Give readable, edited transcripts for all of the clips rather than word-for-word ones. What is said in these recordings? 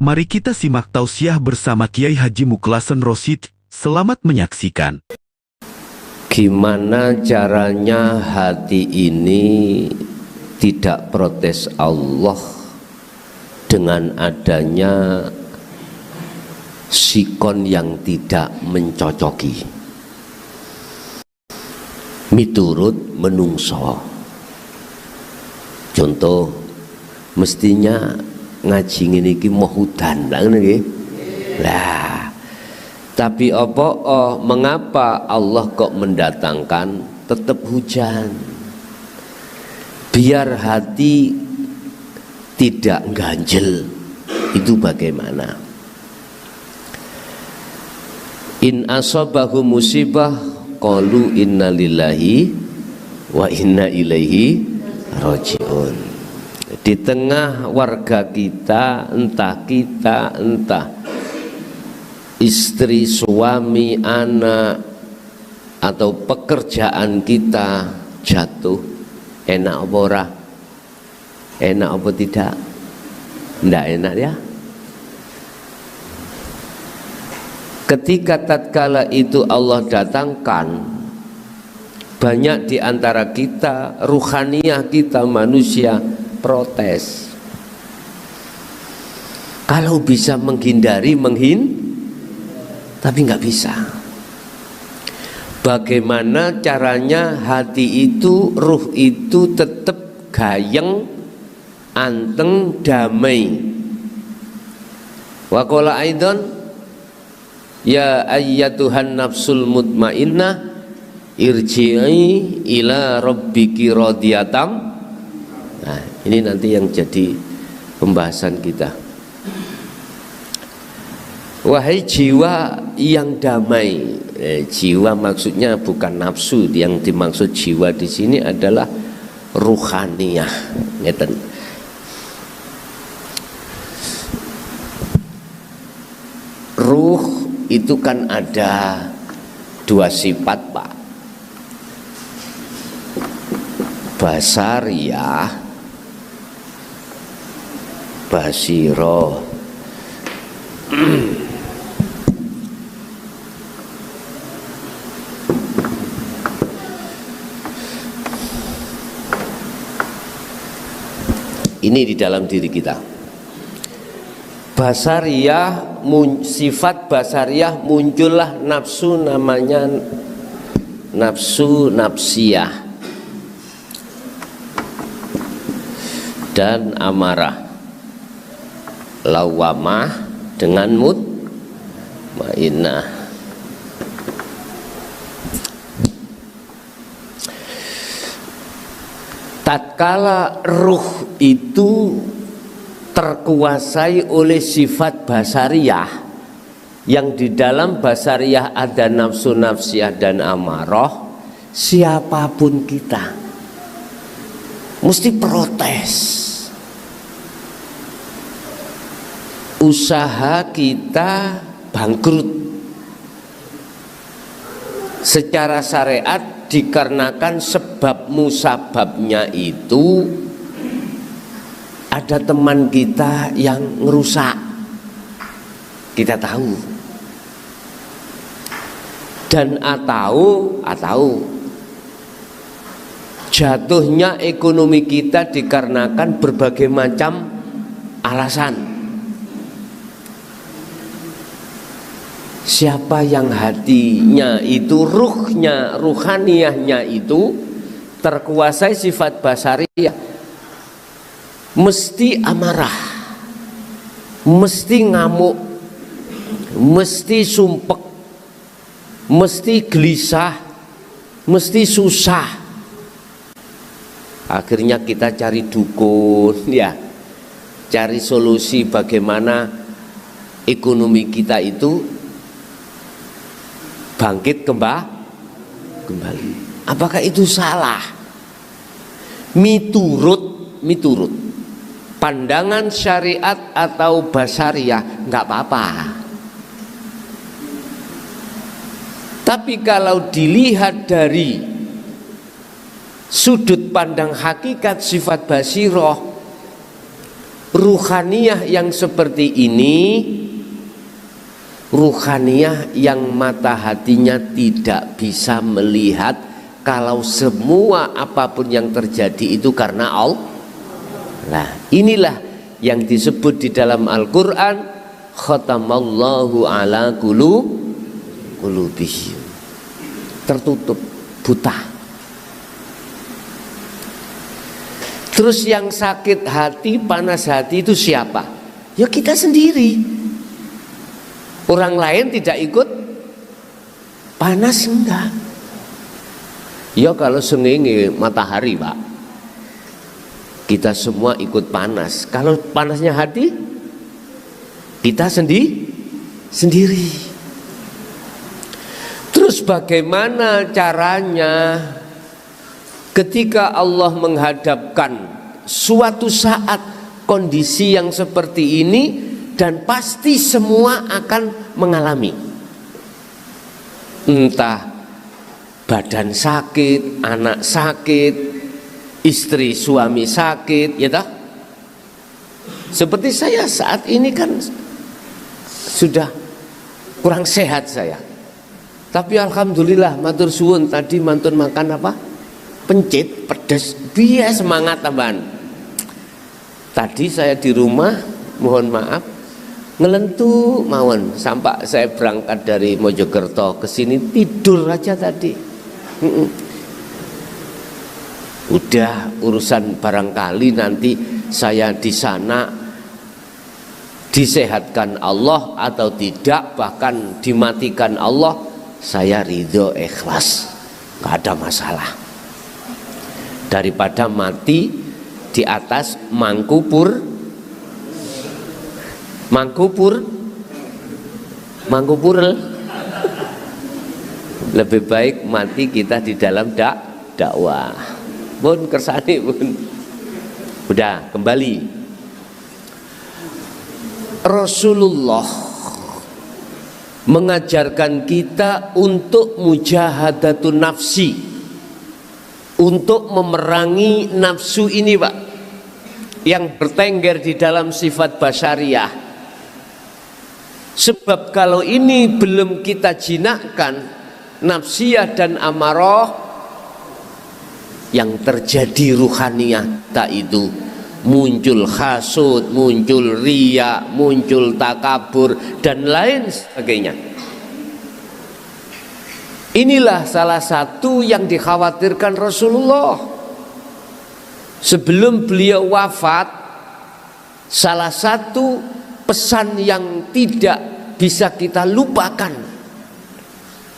Mari kita simak tausiah bersama Kiai Haji Mukhlason Rosyid. Selamat menyaksikan. Gimana caranya hati ini tidak protes Allah dengan adanya sikon yang tidak mencocoki, miturut menungso. Contoh, mestinya ngaji ngene iki mohudan lah ngene nggih. Lah, tapi mengapa Allah kok mendatangkan tetap hujan? Biar hati tidak ganjel. Itu bagaimana? In asabahu musibah qalu inna lillahi wa inna ilaihi rajiun. Di tengah warga kita, entah istri, suami, anak, atau pekerjaan kita jatuh, enak apa ora? Enak apa tidak? Tidak enak ya. Ketika tatkala itu Allah datangkan, banyak di antara kita, ruhaniyah kita manusia protes. Kalau bisa menghindari, tapi nggak bisa. Bagaimana caranya hati itu, ruh itu tetap gayeng, anteng, damai. Wa qala aidan ya ayyatuhan nafsul mutmainnah irji'i ila rabbiki radiyatam. Nah, ini nanti yang jadi pembahasan kita. Wahai jiwa yang damai, jiwa maksudnya bukan nafsu, yang dimaksud jiwa di sini adalah ruhaniyah. Ngeten. Ruh itu kan ada dua sifat, Pak. Basariyah, basiro. Ini di dalam diri kita. Basariyah, sifat basariyah muncullah nafsu, namanya nafsu nafsiyah dan amarah, lawamah dengan mutmainnah. Tatkala ruh itu terkuasai oleh sifat basariyah, yang di dalam basariyah ada nafsu nafsiyah dan amarah, siapapun kita mesti protes. Usaha kita bangkrut secara syariat dikarenakan sebab musababnya itu ada teman kita yang ngerusak, kita tahu, dan atau jatuhnya ekonomi kita dikarenakan berbagai macam alasan. Siapa yang hatinya itu, ruhnya, ruhaniyahnya itu terkuasai sifat basariyah, mesti amarah, mesti ngamuk, mesti sumpek, mesti gelisah, mesti susah. Akhirnya kita cari dukun, ya, cari solusi bagaimana ekonomi kita itu bangkit kembali. Apakah itu salah? Miturut pandangan syariat atau basariyah nggak apa-apa. Tapi kalau dilihat dari sudut pandang hakikat sifat basiroh, Ruhaniyah yang seperti ini, ruhaniyah yang mata hatinya tidak bisa melihat kalau semua apapun yang terjadi itu karena Allah. Nah, inilah yang disebut di dalam Al-Quran, khatamallahu ala qulubihim, tertutup, buta. Terus yang sakit hati, panas hati itu siapa? Ya kita sendiri. Orang lain tidak ikut panas, enggak. Ya kalau sengenge matahari, Pak, kita semua ikut panas. Kalau panasnya hati, kita sendiri. Terus bagaimana caranya ketika Allah menghadapkan suatu saat kondisi yang seperti ini, dan pasti semua akan mengalami, entah badan sakit, anak sakit, istri suami sakit, ya toh? Seperti saya saat ini kan sudah kurang sehat saya, tapi alhamdulillah matur suwun, tadi mantun makan apa? Pencit, pedes, biar semangat tambahan. Tadi saya di rumah, mohon maaf, ngelentu mawon sampai saya berangkat dari Mojokerto ke sini tidur aja tadi. Udah urusan barangkali nanti saya di sana disehatkan Allah atau tidak, bahkan dimatikan Allah, saya ridho ikhlas, nggak ada masalah. Daripada mati di atas mangkupur, lebih baik mati kita di dalam dakwah. Pun kersane pun. Udah kembali. Rasulullah mengajarkan kita untuk mujahadatun nafsi, untuk memerangi nafsu ini, Pak, yang bertengger di dalam sifat basyariah. Sebab kalau ini belum kita jinakkan, nafsiyah dan amarah, yang terjadi ruhaniyah tak itu muncul hasud, muncul riya, muncul takabur dan lain sebagainya. Inilah salah satu yang dikhawatirkan Rasulullah. Sebelum beliau wafat, salah satu pesan yang tidak bisa kita lupakan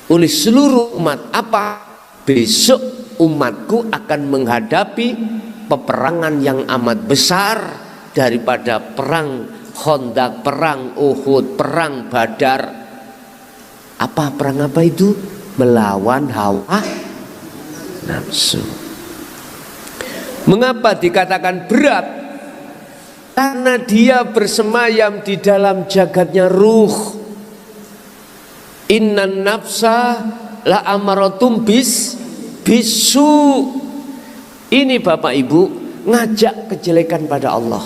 oleh seluruh umat apa? Besok umatku akan menghadapi peperangan yang amat besar daripada perang Khandaq, perang Uhud, perang Badar. Apa perang apa itu? Melawan hawa nafsu. Mengapa dikatakan berat? Karena dia bersemayam di dalam jagatnya ruh. Innan nafsa la amaratum bisu. Ini Bapak Ibu ngajak kejelekan pada Allah,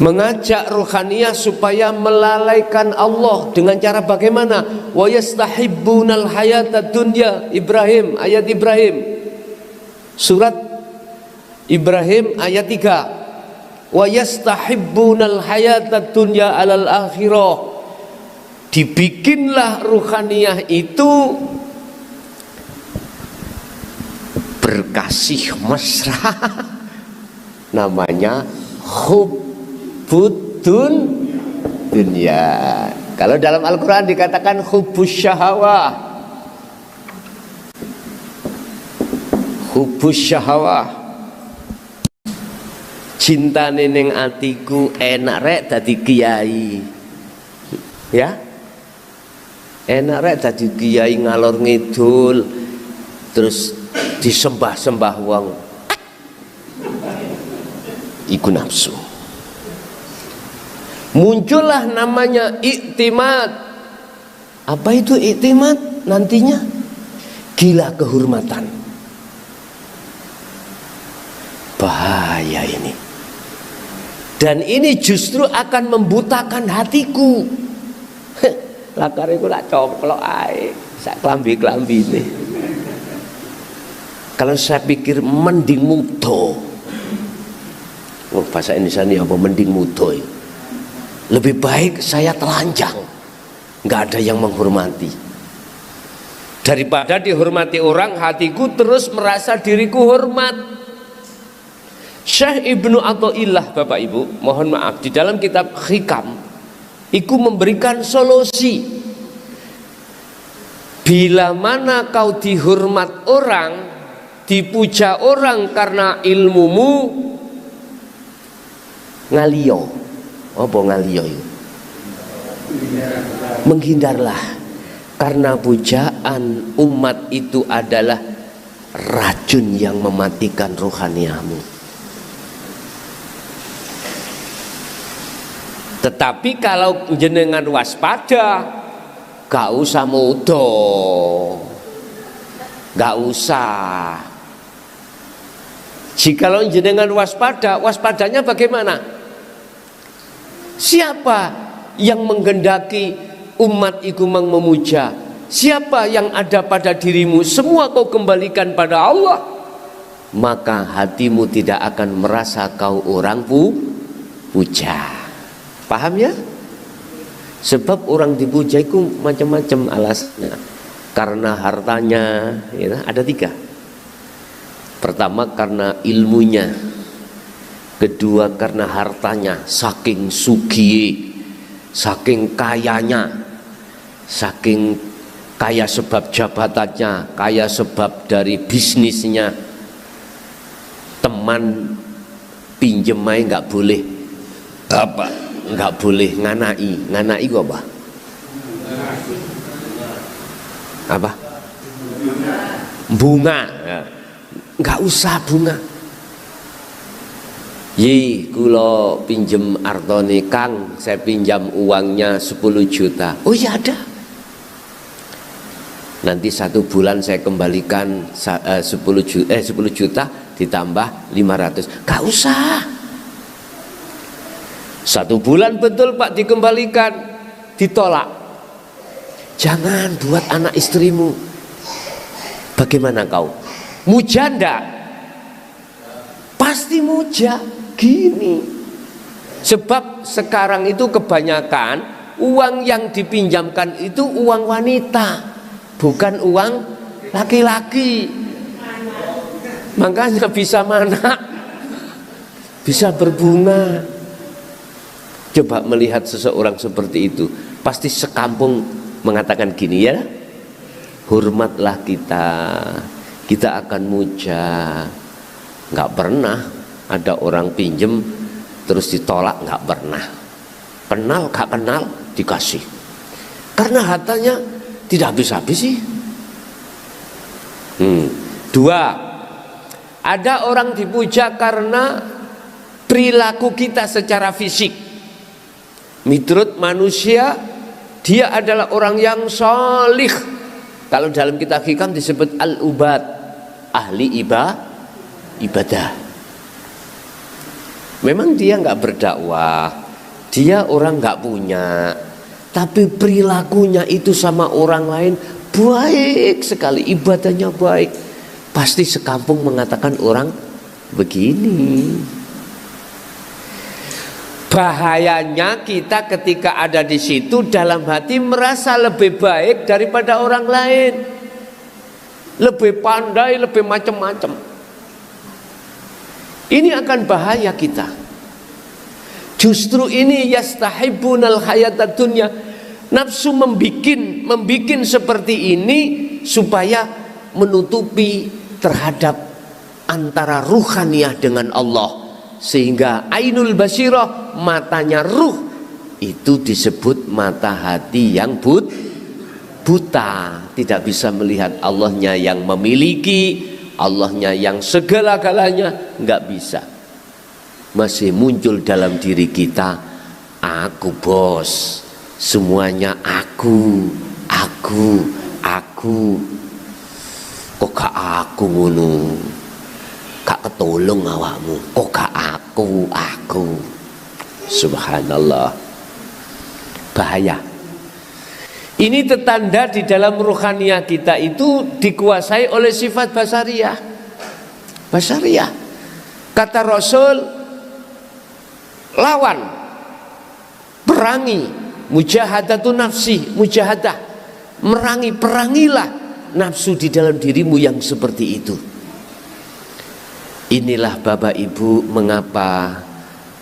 mengajak ruhaniyah supaya melalaikan Allah dengan cara bagaimana? Wa yastahibbunal hayatad dunya. Ibrahim, ayat Ibrahim, surat Ibrahim ayat 3. Wa yastahibbunal hayatad dunya alal akhirah. Dibikinlah ruhaniyah itu berkasih mesra. Namanya hubbudun dunya. Kalau dalam Al-Quran dikatakan hubbus syahawah, hubbus syahawah, cinta neneng atiku enak rek dadi kiai, ya enak rek dadi kiai ngalor ngidul terus disembah-sembah wong, iku nafsu. Muncullah namanya iktimad. Apa itu iktimad? Nantinya gila kehormatan. bahaya ini. Dan ini justru akan membutakan hatiku. Lakar iku lak coplok ae, sak klambi-klambi ini. Kalau saya pikir mending mudo. Oh, bahasa Indonesia ini apa mending mudo? Lebih baik saya telanjang, nggak ada yang menghormati. Daripada dihormati orang, hatiku terus merasa diriku hormat. Syekh Ibnu Athaillah, Bapak Ibu, mohon maaf, di dalam kitab Hikam iku memberikan solusi. Bila mana kau dihormat orang, dipuja orang karena ilmumu, ngaliyo. Apa ngaliyo itu? Menghindarlah, karena pujaan umat itu adalah racun yang mematikan rohaniamu. Tetapi kalau jenengan waspada, gak usah mudo, gak usah. Jikalau jenengan waspada, waspadanya bagaimana? Siapa yang menggendaki umat itu memuja? Siapa yang ada pada dirimu? Semua kau kembalikan pada Allah. Maka hatimu tidak akan merasa kau orang puja. Paham ya? Sebab orang dipuja itu macam-macam alasannya. Karena hartanya, ya, ada 3. Pertama karena ilmunya. Kedua karena hartanya, saking sugih, saking kayanya, saking kaya sebab jabatannya, kaya sebab dari bisnisnya. Teman pinjem aja nggak boleh apa? Nggak boleh nganai. Nganai itu apa? Apa? Bunga. Nggak usah bunga. Kula pinjem artone Kang, saya pinjam uangnya 10 juta. Oh ya ada. Nanti 1 bulan saya kembalikan 10 juta ditambah 500. Gak usah. 1 bulan betul Pak dikembalikan, ditolak. Jangan buat anak istrimu. Bagaimana kau? Muja ndak? Pasti muja. Gini, sebab sekarang itu kebanyakan uang yang dipinjamkan itu uang wanita, bukan uang laki-laki. Makanya bisa mana? Bisa berbunga. Coba melihat seseorang seperti itu, pasti sekampung mengatakan gini ya, hormatlah kita akan muja. Nggak pernah ada orang pinjem terus ditolak, nggak pernah. Kenal gak kenal dikasih, karena hartanya tidak habis-habis sih. 2, ada orang dipuja karena perilaku kita secara fisik. Menurut manusia dia adalah orang yang salih. Kalau dalam kitab Hikam disebut al-ubad, ahli ibadah. Memang dia nggak berdakwah, dia orang nggak punya, tapi perilakunya itu sama orang lain baik sekali, ibadahnya baik. Pasti sekampung mengatakan orang begini. Bahayanya kita ketika ada di situ dalam hati merasa lebih baik daripada orang lain, lebih pandai, lebih macam-macam. Ini akan bahaya kita. Justru ini yastahibbunal hayatad dunya. Nafsu membikin seperti ini supaya menutupi terhadap antara ruhaniyah dengan Allah, sehingga ainul basirah, matanya ruh, itu disebut mata hati yang buta, tidak bisa melihat Allahnya yang memiliki, Allahnya yang segala-galanya, nggak bisa. Masih muncul dalam diri kita, aku bos, semuanya aku. Kok gak aku ngono? gak ketolong awakmu, kok gak aku. Subhanallah, bahaya. Ini tertanda di dalam ruhaniyah kita itu dikuasai oleh sifat basariyah. Kata Rasul, lawan, perangi, mujahadatun nafsi, mujahadah, perangilah nafsu di dalam dirimu yang seperti itu. Inilah Bapak Ibu mengapa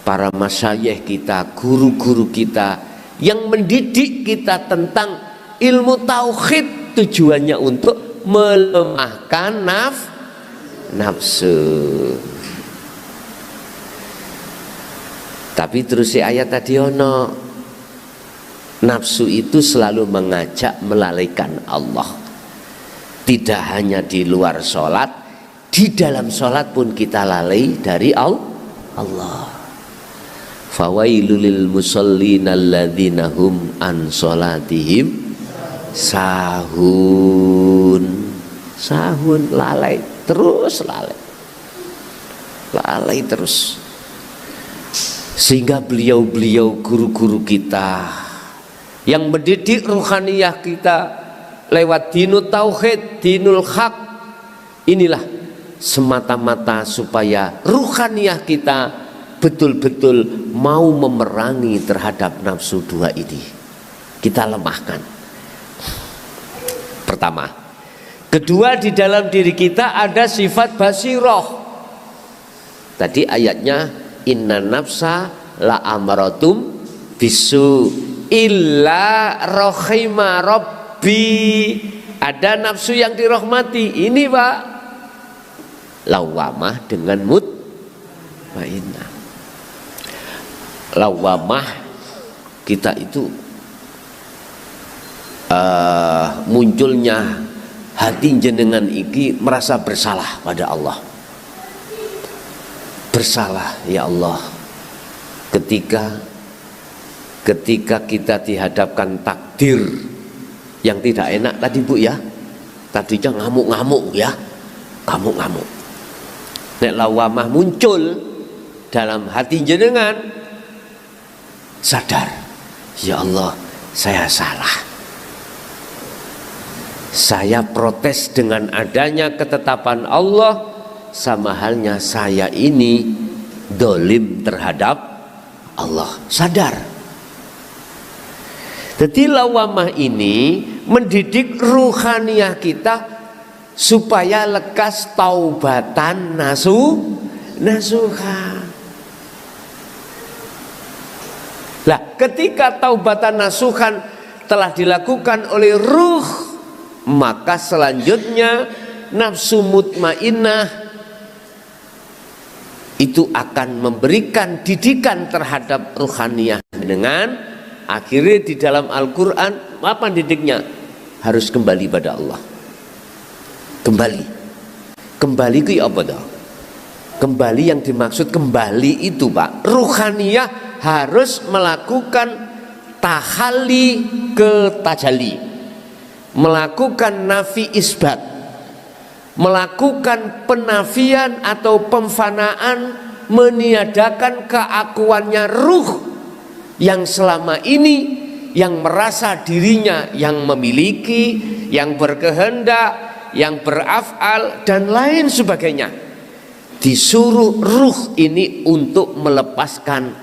para masyayikh kita, guru-guru kita yang mendidik kita tentang ilmu tauhid tujuannya untuk melemahkan nafsu. Tapi terus si ayat tadi ono, nafsu itu selalu mengajak melalaikan Allah. Tidak hanya di luar sholat, di dalam sholat pun kita lalai dari Allah. Fawailul lil musallin alladzina hum an sholatihim sahun, lalai terus. Sehingga beliau-beliau guru-guru kita yang mendidik ruhaniyah kita lewat dinul tauhid, dinul haq, inilah semata-mata supaya ruhaniyah kita betul-betul mau memerangi terhadap nafsu dua ini, kita lemahkan. Pertama. Kedua, di dalam diri kita ada sifat basiroh. Tadi ayatnya, inna nafsa la amaratum bisu illa rohima rabbi. Ada nafsu yang dirahmati. Ini Pak, lawamah dengan mutmainnah. Lawamah kita itu munculnya hati jenengan iki merasa bersalah pada Allah. Bersalah ya Allah, ketika kita dihadapkan takdir yang tidak enak tadi Bu ya, tadinya ngamuk-ngamuk ya, ngamuk-ngamuk. Nek lawamah muncul dalam hati jenengan, sadar, ya Allah saya salah. Saya protes dengan adanya ketetapan Allah, sama halnya saya ini dolim terhadap Allah. Sadar. Jadi lawamah ini mendidik ruhaniyah kita supaya lekas taubatan nasuha. Lah, ketika taubatan nasuhan telah dilakukan oleh ruh, maka selanjutnya nafsu mutmainnah itu akan memberikan didikan terhadap ruhaniyah dengan akhirnya di dalam Al-Quran apa didiknya? Harus kembali pada Allah. Kembali ke apa dah? Kembali yang dimaksud kembali itu Pak, ruhaniyah harus melakukan tahalli ke tajalli, melakukan nafi isbat, melakukan penafian atau pemfanaan, meniadakan keakuannya ruh yang selama ini yang merasa dirinya yang memiliki, yang berkehendak, yang beraf'al dan lain sebagainya. Disuruh ruh ini untuk melepaskan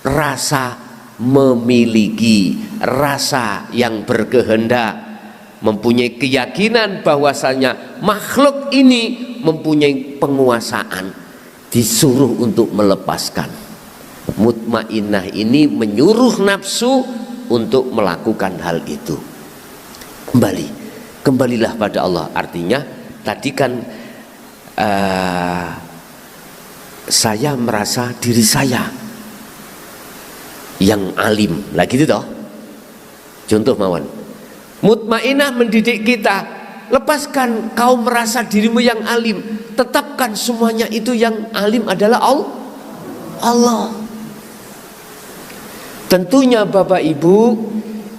rasa memiliki, rasa yang berkehendak, mempunyai keyakinan bahwasanya makhluk ini mempunyai penguasaan, disuruh untuk melepaskan. Mutmainnah ini menyuruh nafsu untuk melakukan hal itu. Kembalilah pada Allah. Artinya tadi kan saya merasa diri saya yang alim, lah gitu toh. Contoh mawon. Mutmainnah mendidik kita, lepaskan kau merasa dirimu yang alim, tetapkan semuanya itu yang alim adalah Allah. Tentunya Bapak Ibu,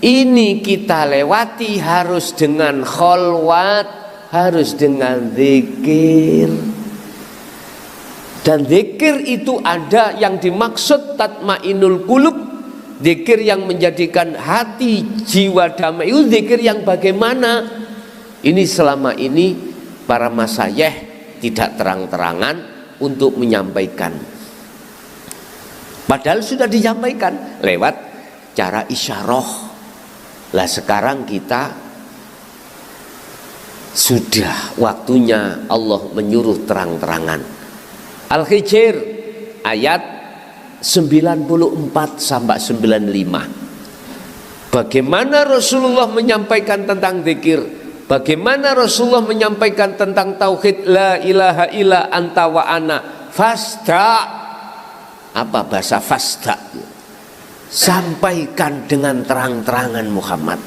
ini kita lewati harus dengan kholwat, harus dengan zikir. Dan zikir itu ada yang dimaksud tatmainul qulub, zikir yang menjadikan hati jiwa damai. Itu zikir yang bagaimana? Ini selama ini para masyayikh tidak terang-terangan untuk menyampaikan. Padahal sudah disampaikan lewat cara isyarah. Lah sekarang kita sudah waktunya Allah menyuruh terang-terangan. Al-Hijr ayat 94 sampai 95. Bagaimana Rasulullah menyampaikan tentang zikir, bagaimana Rasulullah menyampaikan tentang tauhid la ilaha illa anta wa ana fasda. Apa bahasa fasda? Sampaikan dengan terang-terangan Muhammad.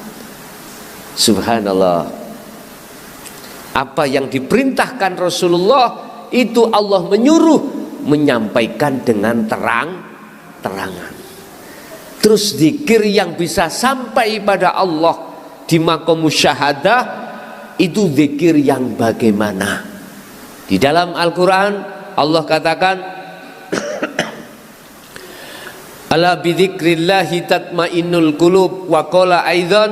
Subhanallah. Apa yang diperintahkan Rasulullah itu Allah menyuruh menyampaikan dengan terang-terangan. Terus zikir yang bisa sampai pada Allah di maqam musyahadah itu zikir yang bagaimana? Di dalam Al-Quran Allah katakan ala bidzikrillahi tatmainnul qulub wa qala aidan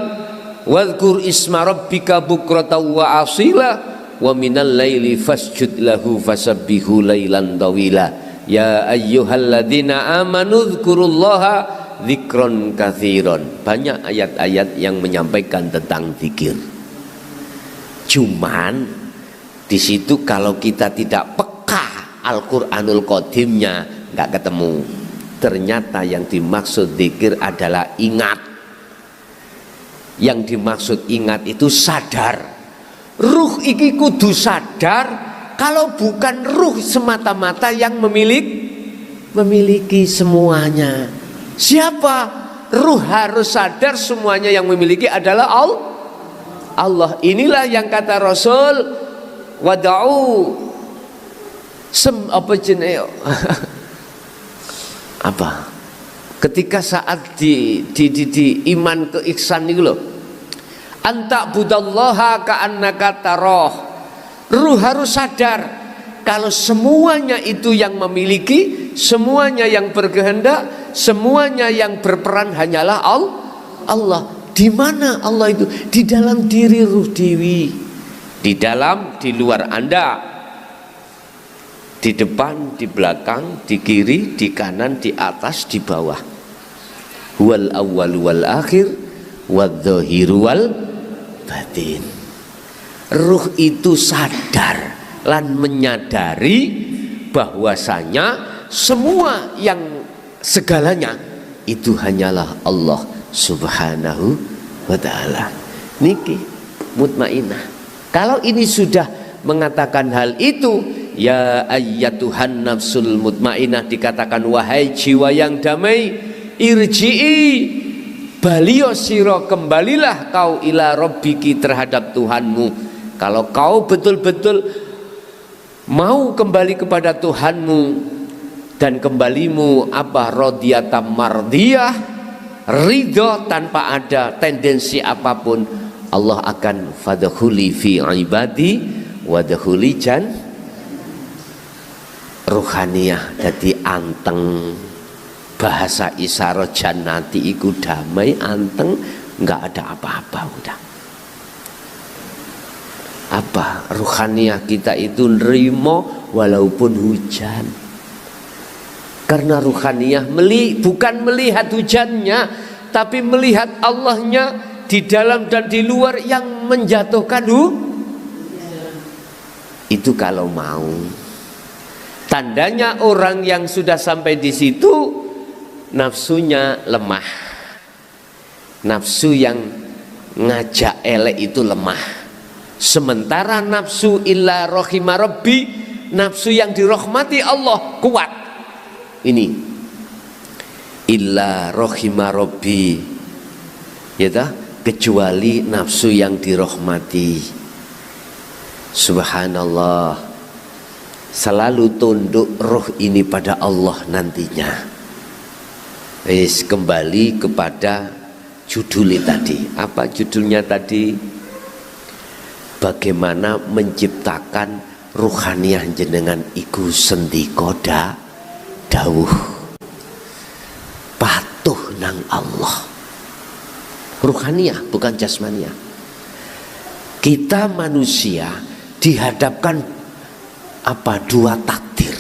wadhkur isma rabbika bukratan wa asila wa minal laili fasjud lahu fasabbihu lailan tawila ya ayyuhalladzina amanu dzkurullaha dzikron katsiron. Banyak ayat-ayat yang menyampaikan tentang zikir. Cuman di situ kalau kita tidak peka Al-Qur'anul Qadimnya nggak ketemu. Ternyata yang dimaksud zikir adalah ingat. Yang dimaksud ingat itu sadar. Ruh iki kudu sadar, kalau bukan ruh semata-mata yang memiliki semuanya. Siapa? Ruh harus sadar semuanya yang memiliki adalah Allah. Inilah yang kata Rasul, wada'u apa? Ketika saat di iman ke ihsan itu loh. Anta budallaha ka'annaka taroh. Ruh harus sadar kalau semuanya itu yang memiliki, semuanya yang berkehendak, semuanya yang berperan hanyalah Allah. Di mana Allah itu? Di dalam diri ruh dewi. Di dalam, di luar Anda. Di depan, di belakang, di kiri, di kanan, di atas, di bawah. Wal awwal wal akhir wadh-dhahiru wal batin. Ruh itu sadar lan menyadari bahwasanya semua yang segalanya itu hanyalah Allah Subhanahu wa ta'ala. Niki mutmainah. Kalau ini sudah mengatakan hal itu, ya ayyatuhan nafsul mutmainah, dikatakan wahai jiwa yang damai, irji'i, balio siro, kembalilah kau ila rabbiki, terhadap Tuhanmu. Kalau kau betul-betul mau kembali kepada Tuhanmu dan kembalimu apa radiyatan mardiyah, ridho tanpa ada tendensi apapun, Allah akan fadkhuli fi ibadi wadkhuli jan ruhaniyah, jadi anteng. Bahasa isyarat jannati iku damai, anteng, nggak ada apa-apa udah. Apa ruhaniyah kita itu nerimo walaupun hujan. Karena ruhaniyah bukan melihat hujannya, tapi melihat Allahnya di dalam dan di luar yang menjatuhkan itu kalau mau. Tandanya orang yang sudah sampai di situ nafsunya lemah. Nafsu yang ngajak elek itu lemah. Sementara nafsu illa rohima rabbi, nafsu yang dirahmati Allah kuat. Ini illa rohima rabbi, ya ta? Kecuali nafsu yang dirahmati. Subhanallah. Selalu tunduk roh ini pada Allah nantinya. Kembali kepada judulnya tadi. Apa judulnya tadi? Bagaimana menciptakan ruhaniah jenengan iku sendika dawuh patuh nang Allah. Ruhaniah bukan jasmaniah. Kita manusia dihadapkan dua takdir.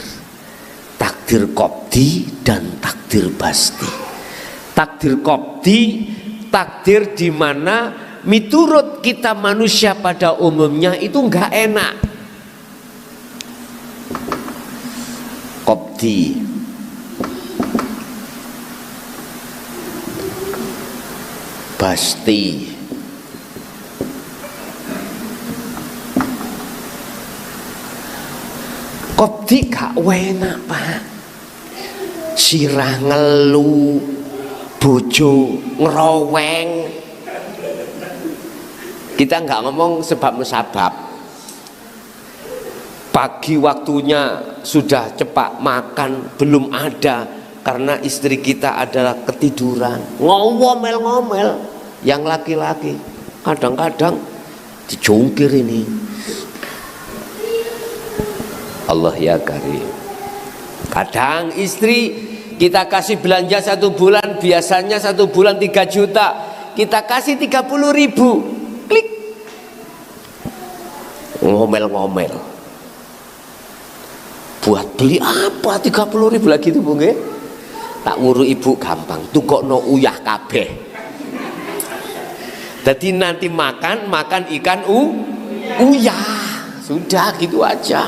Takdir qobdi dan takdir basti. Takdir qobdi, takdir di mana miturut kita manusia pada umumnya itu enggak enak. Qobdi, basti. Qobdi gak enak, Pak. Sirah ngelu, bojo ngeroweng. Kita nggak ngomong sebab musabab. Pagi waktunya sudah cepat makan belum ada karena istri kita adalah ketiduran. Ngomel-ngomel yang laki-laki. Kadang-kadang dijungkir ini. Allah ya karim. Kadang istri kita kasih belanja 1 bulan, biasanya 1 bulan 3 juta, kita kasih 30.000, klik, ngomel-ngomel. Buat beli apa 30.000 lagi itu, Bu nggih? Tak nguru ibu gampang, tukokno uyah kabeh. Jadi nanti makan ikan uyah, sudah gitu aja.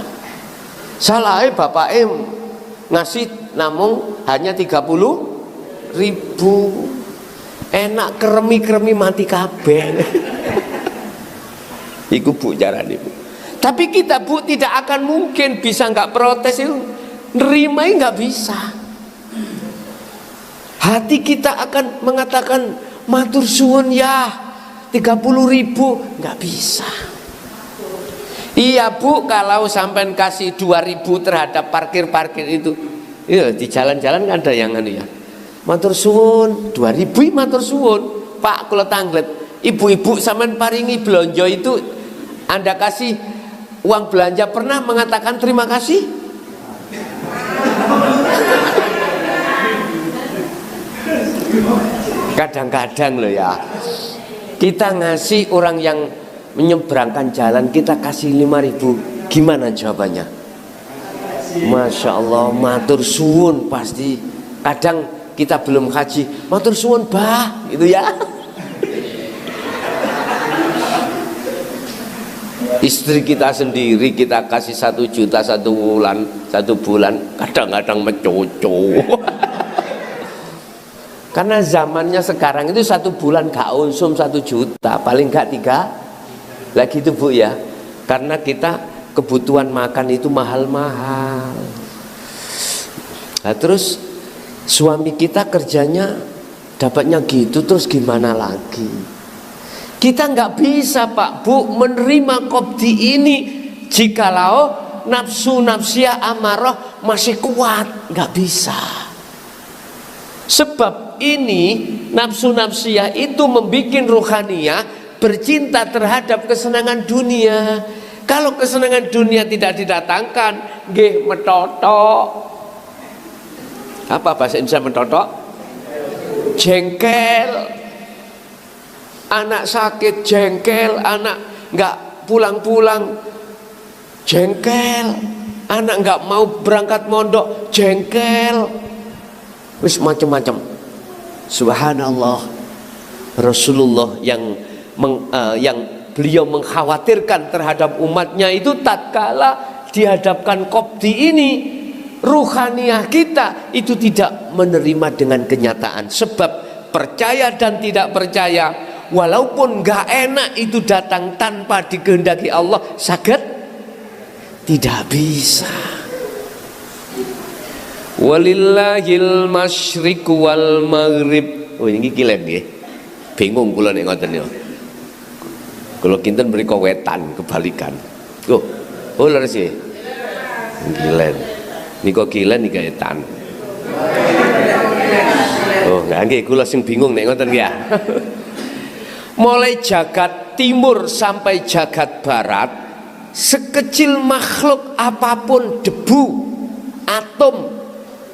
Salahnya bapak ngasih namung hanya 30.000, enak keremi mati kabeh. Iku Bu carane, Bu. Tapi kita, Bu, tidak akan mungkin bisa nggak protes itu, nerimai nggak bisa. Hati kita akan mengatakan matur suwun ya 30.000, nggak bisa. Iya, Bu, kalau sampai kasih 2.000 terhadap parkir itu, iya, di jalan-jalan kan ada yang ya, matur suwun 2.000, matur suwun Pak kula tanglet. Ibu-ibu sampean paringi belanja itu, Anda kasih uang belanja pernah mengatakan terima kasih? Kadang-kadang loh ya, kita ngasih orang yang menyeberangkan jalan, kita kasih 5.000, gimana jawabannya? Masya Allah, matur suwun pasti. Kadang kita belum haji, matur suwun bah, gitu ya. Istri kita sendiri kita kasih 1 juta 1 bulan, kadang-kadang mencoco. Karena zamannya sekarang itu 1 bulan gak unsum 1 juta, paling gak 3 lagi itu, Bu ya. Karena kita kebutuhan makan itu mahal-mahal. Nah, terus suami kita kerjanya dapatnya gitu, terus gimana lagi? Kita nggak bisa, Pak Bu, menerima qobdi ini jikalau nafsu nafsiyah amarah masih kuat, nggak bisa. Sebab ini nafsu nafsiyah itu membuat ruhaniyah bercinta terhadap kesenangan dunia. Kalau kesenangan dunia tidak didatangkan, nggih metotok. Apa bahasa Indonesia metotok? Jengkel. Anak sakit jengkel, anak nggak pulang-pulang jengkel, anak nggak mau berangkat mondok jengkel, wis macam-macam. Subhanallah, Rasulullah yang beliau mengkhawatirkan terhadap umatnya itu tatkala dihadapkan qobdi ini, ruhaniyah kita itu tidak menerima dengan kenyataan. Sebab percaya dan tidak percaya, walaupun gak enak itu datang tanpa dikehendaki Allah, saged tidak bisa. Walillahil masyriq wal maghrib. Oh ini kilen nggih. Bingung kula nek ngoten ya. Kula kinten mriko wetan kebalikan. Oh leres nggih. Kilen. Nika kilen nika wetan. Oh nggih kula sing bingung nek ngoten ya. Mulai jagat timur sampai jagat barat sekecil makhluk apapun, debu, atom,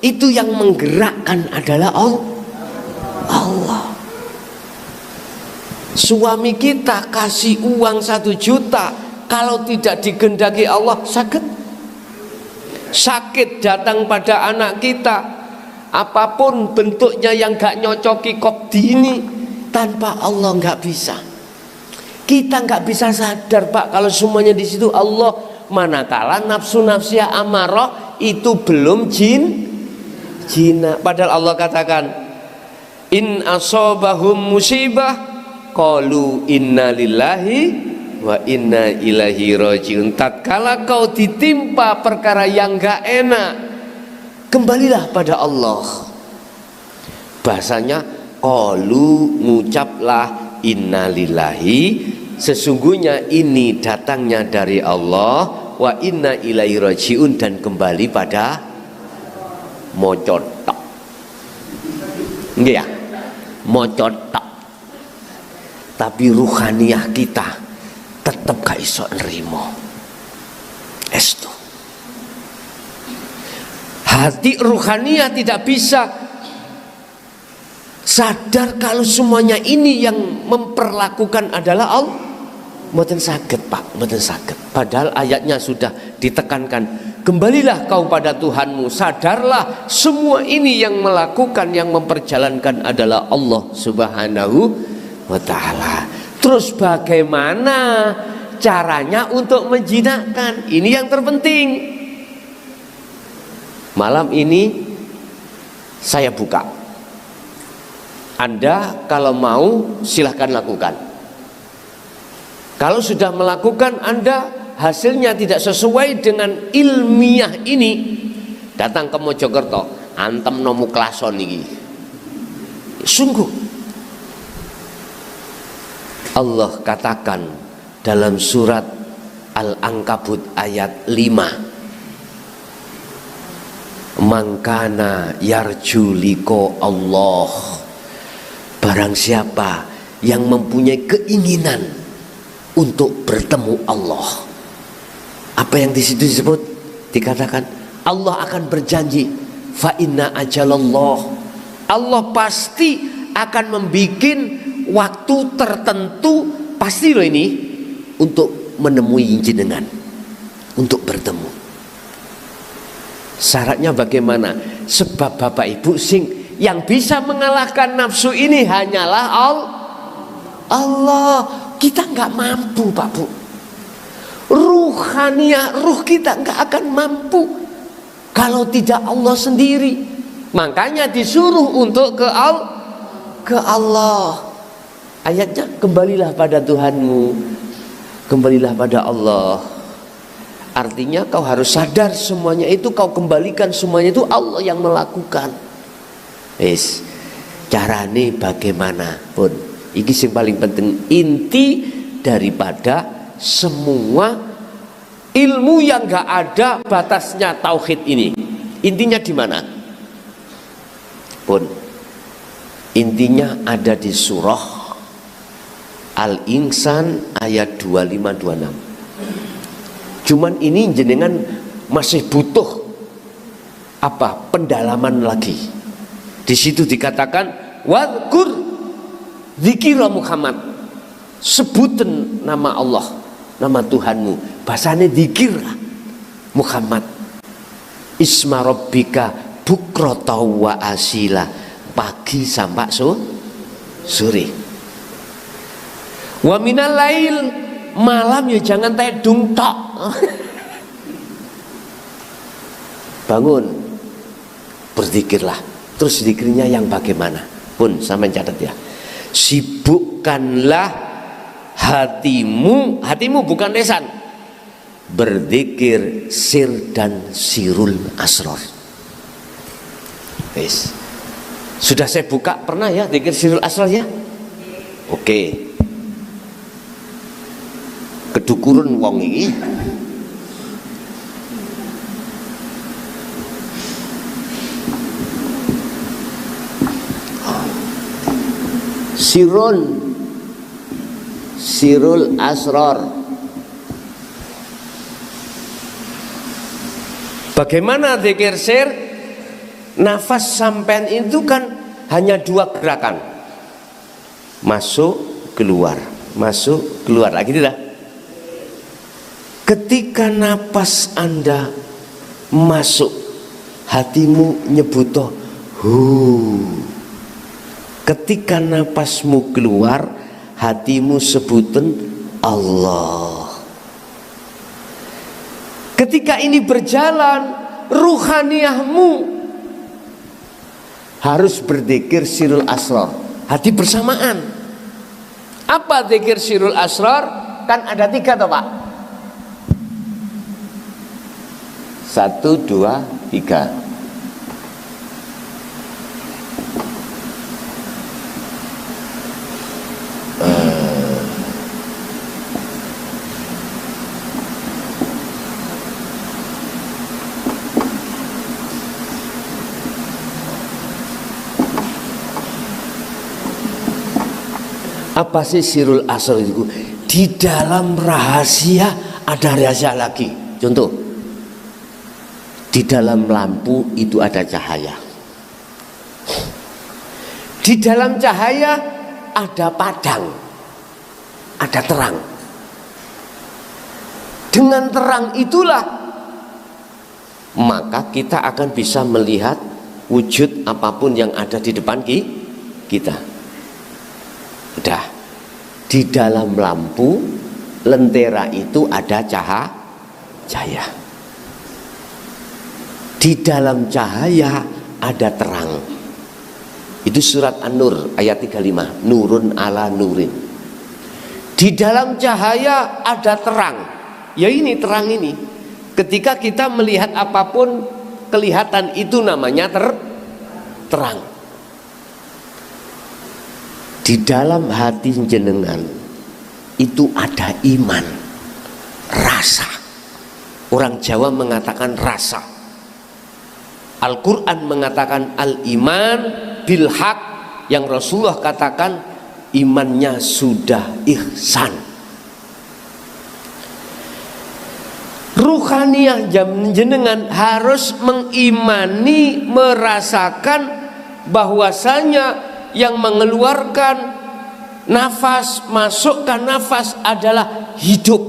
itu yang menggerakkan adalah Allah. Suami kita kasih uang 1 juta, kalau tidak digendaki Allah sakit datang pada anak kita, apapun bentuknya yang gak nyocoki kok dini, tanpa Allah gak bisa. Kita gak bisa sadar Pak kalau semuanya di situ Allah, manakala nafsu-nafsiyah amarah itu belum jina. Padahal Allah katakan in asobahum musibah qalu inna lillahi wa inna ilaihi rajiun. Tatkala kau ditimpa perkara yang gak enak, kembalilah pada Allah. Bahasanya qalu, ngucaplah inna lillahi, sesungguhnya ini datangnya dari Allah, wa inna ilaihi rajiun, dan kembali pada mocotok. Nggih ya, mocotok. Tapi ruhaniyah kita tetap gak iso nerimo. Estu. Hati ruhaniyah tidak bisa sadar kalau semuanya ini yang memperlakukan adalah Allah. Mboten saged Pak, mboten saged. Padahal ayatnya sudah ditekankan, kembalilah kau pada Tuhanmu, sadarlah semua ini yang melakukan, yang memperjalankan adalah Allah Subhanahu wa ta'ala. Terus bagaimana caranya untuk menjinakkan? Ini yang terpenting. Malam ini saya buka. Anda kalau mau silahkan lakukan. Kalau sudah melakukan Anda hasilnya tidak sesuai dengan ilmiah ini, datang ke Mojokerto, antem nomu klason ini. Sungguh Allah katakan dalam surat Al-Ankabut ayat 5, mangkana yarjuliko Allah, barang siapa yang mempunyai keinginan untuk bertemu Allah. Apa yang di situ disebut? Dikatakan Allah akan berjanji, fa inna ajalallah, Allah pasti akan membikin waktu tertentu, pasti loh ini, untuk menemui jenengan, untuk bertemu. Syaratnya bagaimana? Sebab Bapak Ibu yang bisa mengalahkan nafsu ini hanyalah Allah. Kita nggak mampu Pak Bu. Ruhaniyah, ruh kita nggak akan mampu kalau tidak Allah sendiri. Makanya disuruh untuk ke Allah. Ayatnya kembalilah pada Tuhanmu, kembalilah pada Allah. Artinya kau harus sadar semuanya itu kau kembalikan, semuanya itu Allah yang melakukan. Carane bagaimana pun, ini yang paling penting, inti daripada semua ilmu yang gak ada batasnya tauhid ini. Intinya di mana? Pun intinya ada di surah Al-Insan ayat 25-26. Cuman ini jenengan masih butuh apa? Pendalaman lagi. Di situ dikatakan wadkur dzikra Muhammad. Sebutan nama Allah, nama Tuhanmu. Bahasanya dzikir Muhammad. Isma rabbika bukrata wa asila, pagi sampai sore. Wa minal lail, malam ya jangan tedung tok. Bangun, berzikirlah. Terus zikirnya yang bagaimana? Pun sampai catat ya. Sibukkanlah hatimu, hatimu bukan lesan, berzikir sir dan sirul asror. Sudah saya buka, pernah ya zikir sirul asror ya? Oke. Kedukurun wong iki. Sirul asror. Bagaimana dzikir sir? Nafas sampean itu kan hanya 2 gerakan, masuk keluar, masuk keluar, lagi tidak? Ketika napas Anda masuk, hatimu nyebuto hu. Ketika napasmu keluar, hatimu sebutan Allah. Ketika ini berjalan, ruhaniyahmu harus berzikir sirul asrar, hati bersamaan. Apa zikir sirul asrar? Kan ada 3 toh Pak. 1, 2, 3. Apa sih sirul asrar itu? Di dalam rahasia ada rahasia lagi. Contoh, di dalam lampu itu ada cahaya. Di dalam cahaya ada padang, ada terang. Dengan terang itulah maka kita akan bisa melihat wujud apapun yang ada di depan kita. Udah, di dalam lampu lentera itu ada cahaya. Di dalam cahaya ada terang. Itu surat An-Nur ayat 35, nurun ala nurin. Di dalam cahaya ada terang. Ya ini terang ini. Ketika kita melihat apapun kelihatan, itu namanya terang. Di dalam hati jenengan itu ada iman, rasa. Orang Jawa mengatakan rasa. Al-Quran mengatakan al-iman bil haq, yang Rasulullah katakan imannya sudah ihsan. Ruhaniyah jenengan harus mengimani, merasakan bahwasanya yang mengeluarkan nafas, masukkan nafas adalah hidup.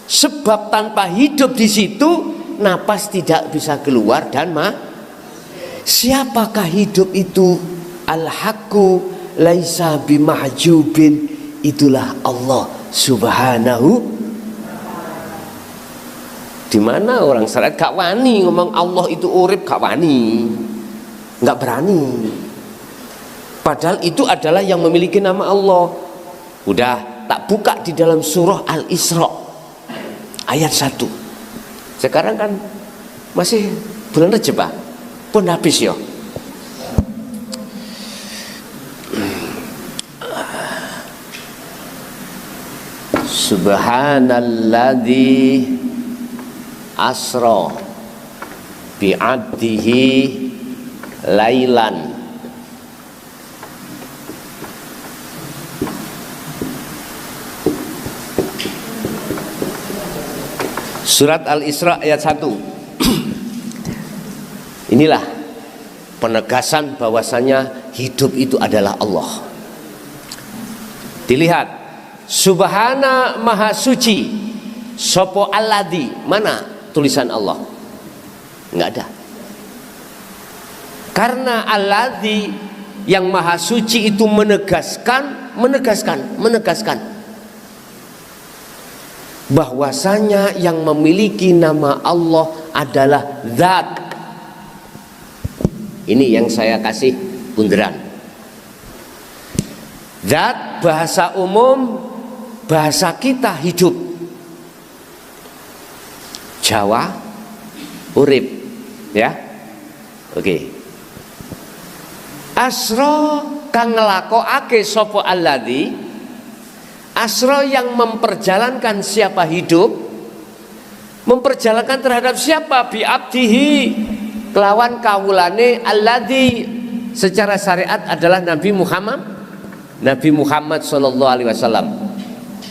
Sebab tanpa hidup di situ, nafas tidak bisa keluar dan siapakah hidup itu? Al-haqqu laisa bimahjubin, itulah Allah subhanahu. Di mana orang syariat gak wani ngomong Allah itu urip, gak wani, gak berani. Padahal itu adalah yang memiliki nama Allah. Udah tak buka di dalam surah Al-Isra ayat 1. Sekarang kan masih bulan Rejab pun habis ya. Subhanalladzi asra bi'abdihi lailan Surat Al-Isra ayat 1. Inilah penegasan bahwasanya hidup itu adalah Allah. Dilihat, Subhana Maha Suci, Sopo Alladzi, mana tulisan Allah? Enggak ada. Karena Alladzi yang Maha Suci itu menegaskan bahwasanya yang memiliki nama Allah adalah Zat. Ini yang saya kasih bunderan. Zat bahasa umum, bahasa kita hidup. Jawa urip, ya. Oke. Asra kang nglakokake sapa alladzi, asra yang memperjalankan siapa hidup, memperjalankan terhadap siapa? Bi abdihi, kelawan kawulane alladzi, secara syariat adalah Nabi Muhammad sallallahu alaihi wasallam.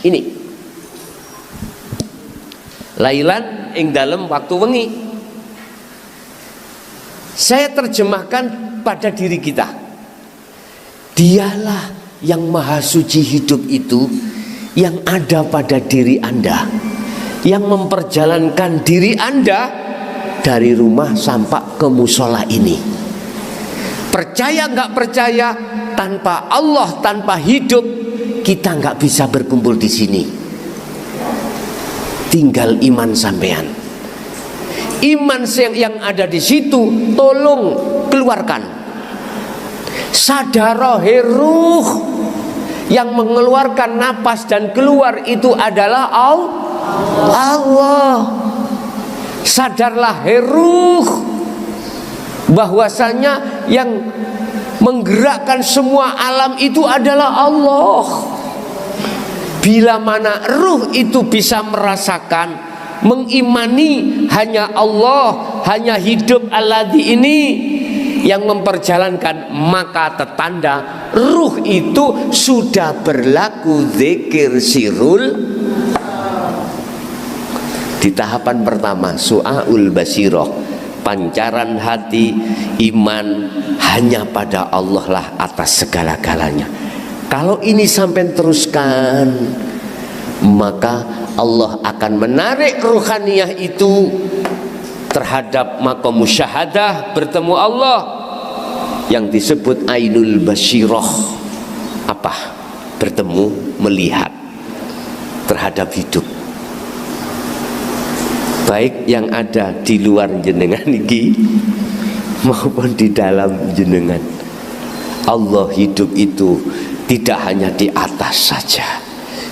Ini lailan ing dalem waktu wengi. Saya terjemahkan pada diri kita. Dialah yang maha suci hidup itu yang ada pada diri Anda, yang memperjalankan diri Anda dari rumah sampai ke musola ini. Percaya nggak percaya, tanpa Allah, tanpa hidup, kita nggak bisa berkumpul di sini. Tinggal iman sampean. Iman yang ada di situ, tolong keluarkan. Sadarohe ruh, yang mengeluarkan napas dan keluar itu adalah Allah. Sadarlah ruh, bahwasanya yang menggerakkan semua alam itu adalah Allah. Bila mana ruh itu bisa merasakan, mengimani hanya Allah, hanya hidup alladzi ini yang memperjalankan, maka tertanda ruh itu sudah berlaku zikir sirul. Di tahapan pertama, su'aul basiroh, pancaran hati, iman hanya pada Allah lah atas segala-galanya. Kalau ini sampai teruskan, maka Allah akan menarik ruhaniyah itu terhadap maqam musyahadah, bertemu Allah yang disebut ainul basiroh. Apa? Bertemu, melihat terhadap hidup, baik yang ada di luar jenengan iki maupun di dalam jenengan. Allah hidup itu tidak hanya di atas saja,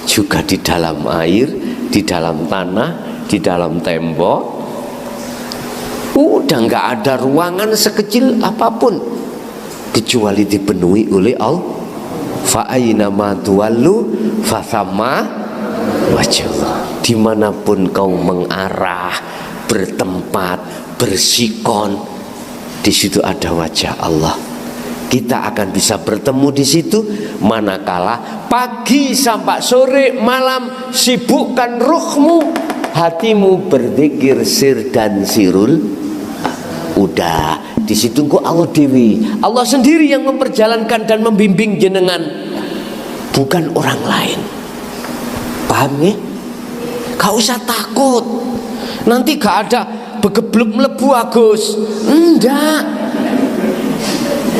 juga di dalam air, di dalam tanah, di dalam tembok. Udah nggak ada ruangan sekecil apapun kecuali dipenuhi oleh Allah. Fa aina ma tuwallu fa thamma wajhullah. Dimanapun kau mengarah, bertempat, bersikon, di situ ada wajah Allah. Kita akan bisa bertemu di situ manakala pagi sampai sore malam sibukkan ruhmu, hatimu berzikir sir dan sirul. Udah di situ kok Allah dewi, Allah sendiri yang memperjalankan dan membimbing jenengan, bukan orang lain. Paham ya? Gak usah takut nanti gak ada begebluk melebu Agus. Enggak,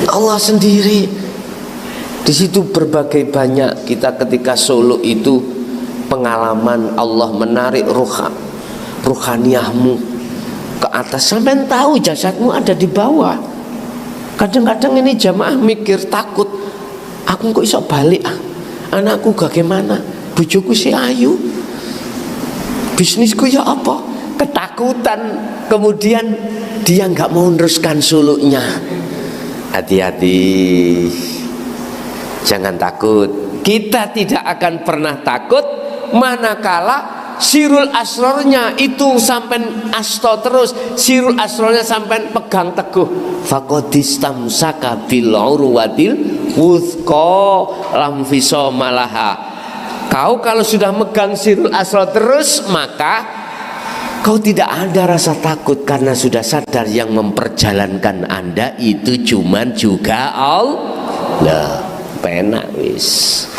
Allah sendiri. Di situ berbagai banyak kita ketika Solo itu pengalaman Allah menarik ruhaniyahmu ke atas sampai tahu jasadmu ada di bawah. Kadang-kadang ini jamaah mikir takut, aku kok iso balik anakku bagaimana, bojoku si ayu, bisnisku ya apa, ketakutan. Kemudian dia nggak mau meneruskan suluknya. Hati-hati, jangan takut. Kita tidak akan pernah takut manakala sirul asrornya itu sampai asto terus, sirul asrornya sampai pegang teguh. Faqadistamsaka bil urwatil wuthqa lam fisomalaha. Kau kalau sudah megang sirul asror terus, maka kau tidak ada rasa takut karena sudah sadar yang memperjalankan Anda itu cuman juga Allah. Penak wis.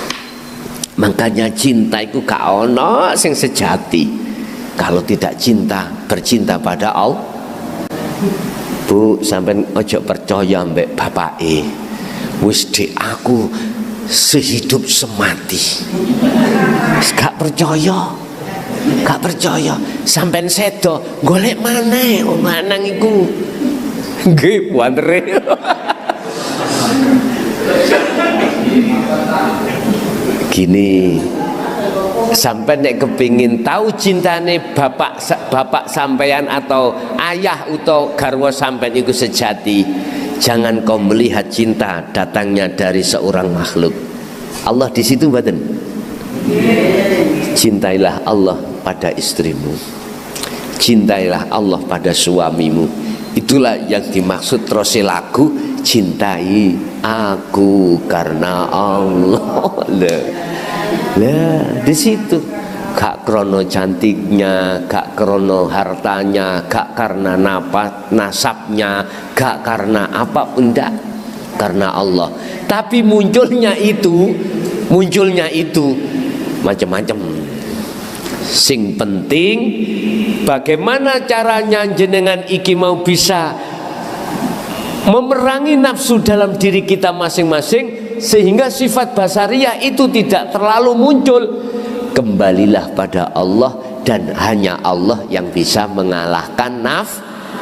Makanya cinta itu gak ono sing sejati kalau tidak cinta, bercinta pada Allah. Bu, sampean ojo percaya mbek bapake. Wis dek aku sehidup semati. Gak percaya. Gak percaya. Sampean sedo golek maneh wong lanang iku. Nggih, wantere. Gini, sampai nek kepingin tahu cintane bapak sampean atau ayah atau garwa sampean itu sejati, jangan kau melihat cinta datangnya dari seorang makhluk. Allah di situ mboten. Cintailah Allah pada istrimu, cintailah Allah pada suamimu. Itulah yang dimaksud terus lagu, cintai aku karena Allah. Lah di situ gak gak krono cantiknya, gak krono hartanya, gak karena nasabnya, gak karena apa, enggak, karena Allah. Tapi munculnya itu macam-macam. Sing penting bagaimana caranya jenengan iki mau bisa memerangi nafsu dalam diri kita masing-masing sehingga sifat basariyah itu tidak terlalu muncul. Kembalilah pada Allah, dan hanya Allah yang bisa mengalahkan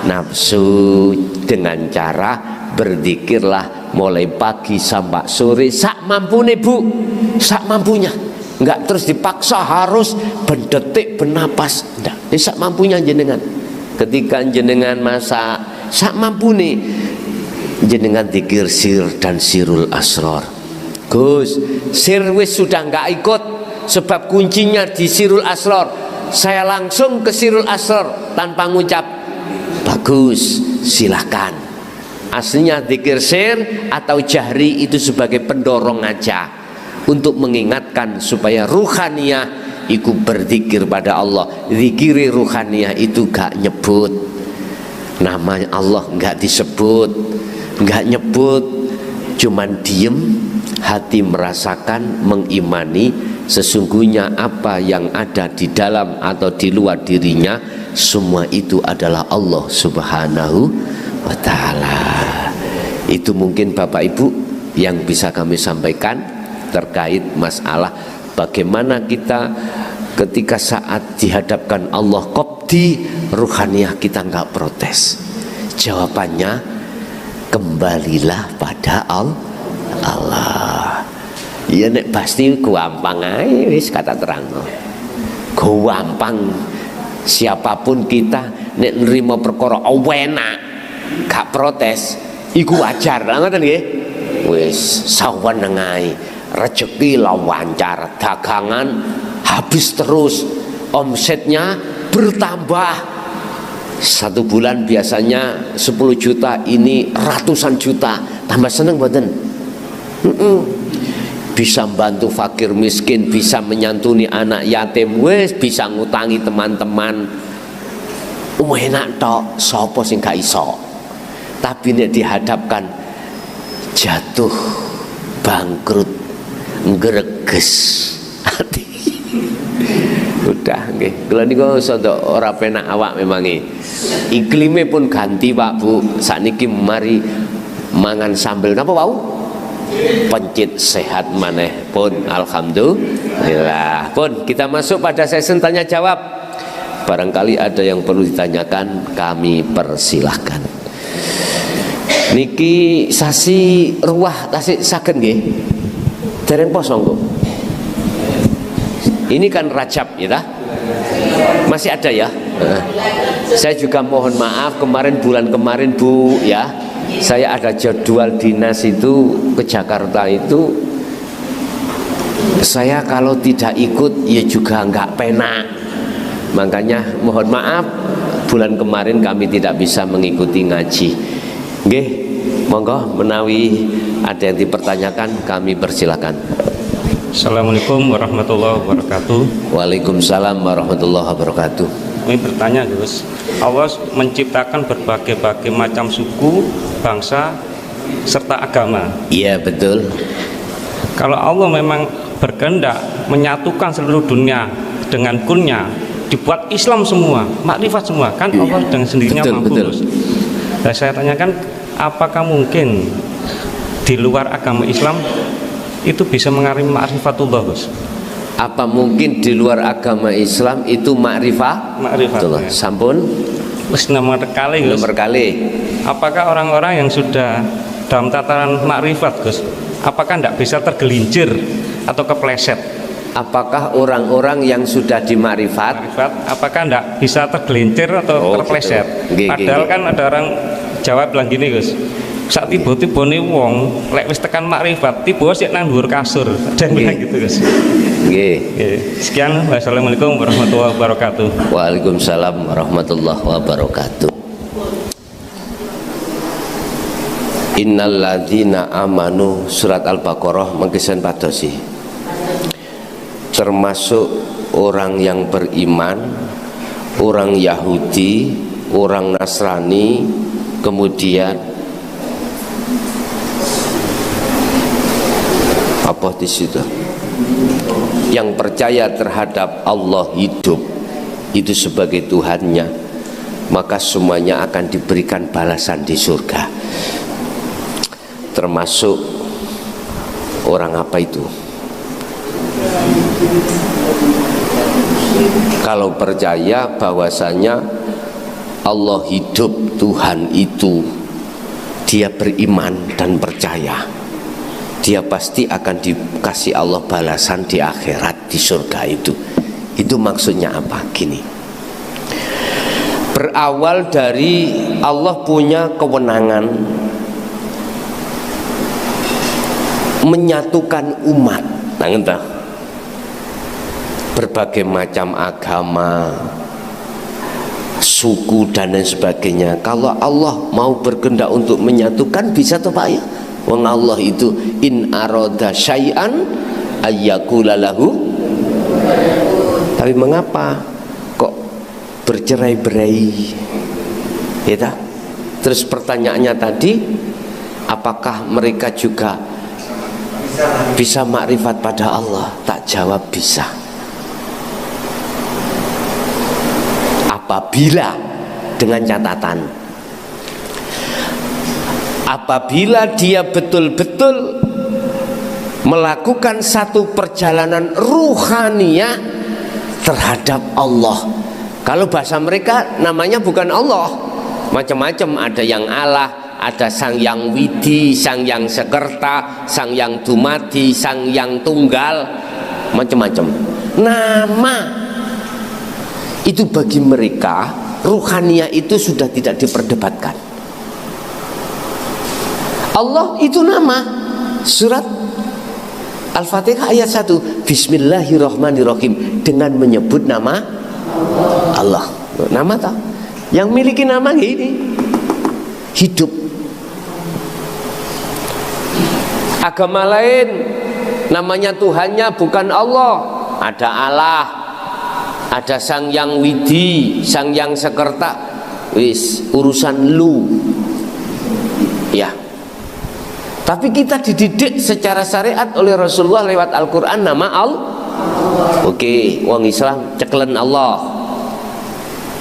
nafsu dengan cara berzikirlah mulai pagi sampai sore sak mampune Bu, sak mampunya. Enggak terus dipaksa harus berdetik bernapas, enggak. Sak mampunya jenengan. Ketika jenengan masak sak mampune jenengan zikir sir dan sirul asrar. Gus, sir wis sudah enggak ikut sebab kuncinya di sirul asrar. Saya langsung ke sirul asrar tanpa ngucap. Bagus, silakan. Aslinya zikir sir atau jahri itu sebagai pendorong aja untuk mengingatkan supaya ruhaniyah itu berzikir pada Allah. Zikiri ruhaniyah itu gak nyebut nama Allah, gak disebut, gak nyebut, cuman diem, hati merasakan, mengimani sesungguhnya apa yang ada di dalam atau di luar dirinya semua itu adalah Allah Subhanahu wa ta'ala. Itu mungkin Bapak Ibu yang bisa kami sampaikan terkait masalah bagaimana kita ketika saat dihadapkan Allah qabdi ruhaniyah kita enggak protes. Jawabannya kembalilah pada Allah. Ya nek pasti gampang ae wis kata terang. Gampang. Siapapun kita nek nerima perkara enak gak protes iku wajar ngoten nggih. Wis sawen ae. Rezeki lancar, dagangan habis terus, omsetnya bertambah. Satu bulan biasanya 10 juta, ini ratusan juta. Tambah seneng mboten? Bisa membantu fakir miskin, bisa menyantuni anak yatim, wis bisa ngutangi teman-teman. Enak tok, sapa sing gak iso. Tapi nek dihadapkan jatuh, bangkrut, ngreges ati. Udah nggih. Kula niku sondok ora penak awak memangi. Iklime pun ganti Pak Bu. Sakniki mari mangan sambel napa wau? Pencit sehat maneh pun alhamdulillah. Pun kita masuk pada sesi tanya jawab. Barangkali ada yang perlu ditanyakan, kami persilahkan. Niki sasi ruah tasik saged nggih. Dereng pos monggo. Ini kan Rajab ya, masih ada ya. Saya juga mohon maaf bulan kemarin Bu ya, saya ada jadwal dinas itu ke Jakarta itu. Saya kalau tidak ikut ya juga nggak penak. Makanya mohon maaf bulan kemarin kami tidak bisa mengikuti ngaji. Nggih, monggo menawi ada yang dipertanyakan kami persilakan. Assalamualaikum warahmatullahi wabarakatuh. Waalaikumsalam warahmatullahi wabarakatuh. Ini bertanya Gus, Allah menciptakan berbagai macam suku, bangsa, serta agama. Iya betul. Kalau Allah memang berkehendak menyatukan seluruh dunia dengan kunnya, dibuat Islam semua, makrifat semua, kan Allah dengan sendirinya mampu. Gus. Dan saya tanyakan, apakah mungkin di luar agama Islam itu bisa mengalami ma'rifatullah Gus? Apa mungkin di luar agama Islam itu makrifat? Makrifat. Sampun? Wis nomor kali Gus. Nomor kali. Apakah orang-orang yang sudah dalam tataran makrifat Gus, apakah tidak bisa tergelincir atau kepleset? Apakah orang-orang yang sudah di makrifat, apakah tidak bisa tergelincir atau terpleset? Gitu. Padahal kan ada orang Jawa bilang gini Gus, saat tiba-tiba nih wong lek wis tekan makrifat tiba sik nang dhuwur kasur, ada yang bilang gitu Gus. Nggih. Sekian, wassalamualaikum warahmatullahi wabarakatuh. Waalaikumsalam warahmatullahi wabarakatuh. Innalladzina amanu surat Al-Baqarah mangkisen padosi. termasuk orang yang beriman, orang Yahudi, orang Nasrani, kemudian apa di situ? Yang percaya terhadap Allah hidup itu sebagai Tuhannya, maka semuanya akan diberikan balasan di surga. Termasuk orang apa itu? Kalau percaya bahwasanya Allah hidup, Tuhan itu, dia beriman dan percaya, dia pasti akan dikasih Allah balasan di akhirat, di surga itu. Itu maksudnya apa? Gini, berawal dari Allah punya kewenangan menyatukan umat. Nah, entah berbagai macam agama, suku dan lain sebagainya. Kalau Allah mau berkehendak untuk menyatukan, bisa toh Pak ya? Wong Allah itu in arada syai'an ayyakula lahu. Tapi mengapa kok bercerai-berai? Ya tak? Terus pertanyaannya tadi, apakah mereka juga bisa makrifat pada Allah? Tak jawab bisa. Apabila, dengan catatan, apabila dia betul-betul melakukan satu perjalanan ruhaniyah terhadap Allah. Kalau bahasa mereka namanya bukan Allah, macam-macam, ada yang Allah, ada Sang Yang Widi, Sang Yang Sekerta, Sang Yang Dumadi, Sang Yang Tunggal, macam-macam nama. Itu bagi mereka ruhaniyah itu sudah tidak diperdebatkan. Allah itu nama. Surat Al-Fatihah ayat 1, Bismillahirrahmanirrahim, dengan menyebut nama Allah. Nama tak? Yang miliki nama ini hidup. Agama lain namanya Tuhannya bukan Allah. Ada Allah, ada Sang Yang Widi, Sang Yang Sekerta. Wis urusan lu. Ya. Tapi kita dididik secara syariat oleh Rasulullah lewat Al-Quran nama Allah. Oke, wong Islam ceklen Allah.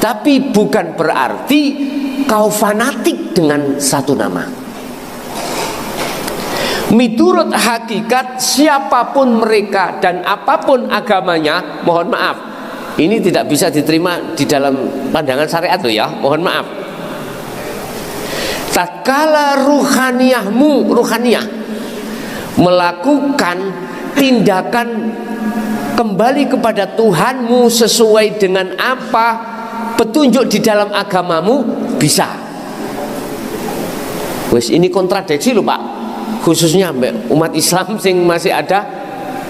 Tapi bukan berarti kau fanatik dengan satu nama. Miturut hakikat siapapun mereka dan apapun agamanya, mohon maaf, ini tidak bisa diterima di dalam pandangan syariat loh ya, mohon maaf. Tatkala ruhaniyah melakukan tindakan kembali kepada Tuhanmu sesuai dengan apa petunjuk di dalam agamamu, bisa. Wes ini kontradiksi loh Pak, khususnya umat Islam sing masih ada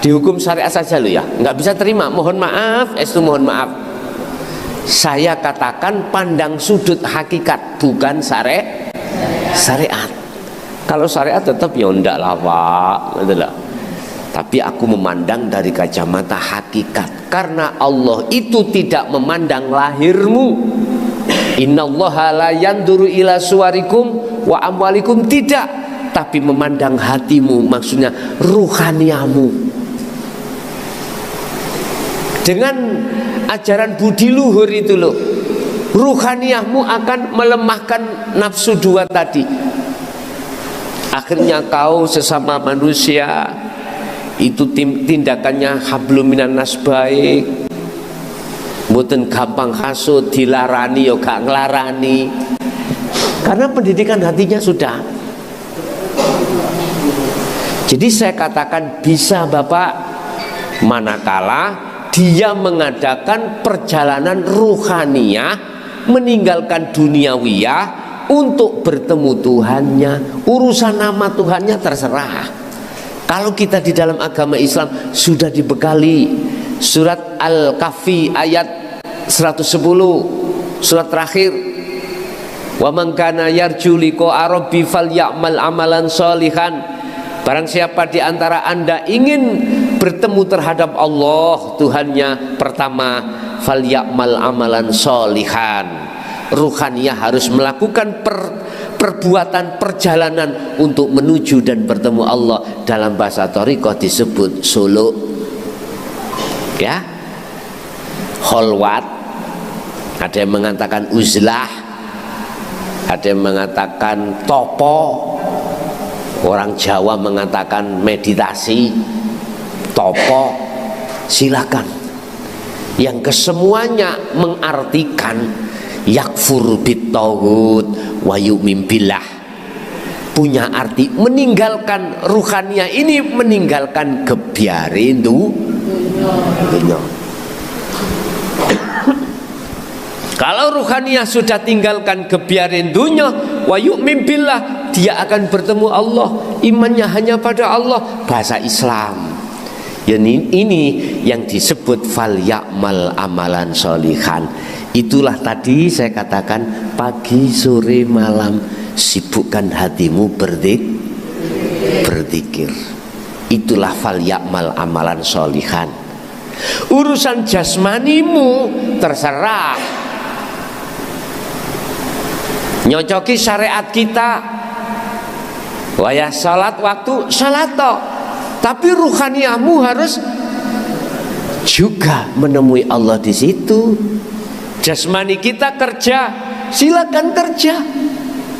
di hukum syariat saja loh ya, nggak bisa terima. Mohon maaf, mohon maaf. Saya katakan pandang sudut hakikat, bukan syariat. Kalau syariat tetap ya ndak lah Pak, gitu lah. Tapi aku memandang dari kacamata hakikat, karena Allah itu tidak memandang lahirmu. Innallaha la yanduru ila suwarikum wa amwalikum, tidak, tapi memandang hatimu, maksudnya ruhaniyahmu. Dengan ajaran budi luhur itu loh, ruhaniyahmu akan melemahkan nafsu dua tadi. Akhirnya kau sesama manusia itu tindakannya hablum minan nas baik, mboten gampang hasud, dilarani yo gak nglarani, karena pendidikan hatinya sudah. Jadi saya katakan bisa Bapak, manakala dia mengadakan perjalanan ruhaniyah, meninggalkan duniawiyah untuk bertemu Tuhannya. Urusan nama Tuhannya terserah. Kalau kita di dalam agama Islam sudah dibekali surat Al-Kahfi ayat 110, surat terakhir, wa man kana yarju liqa'a rabbi falyamal amalan sholihan. Barang siapa di antara Anda ingin bertemu terhadap Allah Tuhannya, pertama falyamal amalan sholihan. Ruhaniyah harus melakukan perbuatan perjalanan untuk menuju dan bertemu Allah. Dalam bahasa thariqah disebut suluk, ya, kholwat, ada yang mengatakan uzlah, ada yang mengatakan topo, orang Jawa mengatakan meditasi, topo, silakan. Yang kesemuanya mengartikan yakfur bitaghut wa yu'min billah, punya arti meninggalkan ruhaniyah ini, meninggalkan gebyare dunya. Kalau ruhaniyah sudah tinggalkan gebyare dunya, wa yu'min billah, dia akan bertemu Allah, imannya hanya pada Allah, bahasa Islam. Ini yang disebut fal ya'mal amalan sholihan. Itulah tadi saya katakan, pagi, sore, malam sibukkan hatimu berzikir. Itulah fal ya'mal amalan sholihan. Urusan jasmanimu terserah, nyocoki syariat kita, wayah salat waktu salat toh, tapi ruhaniyahmu harus juga menemui Allah di situ. Jasmani kita kerja, silakan kerja,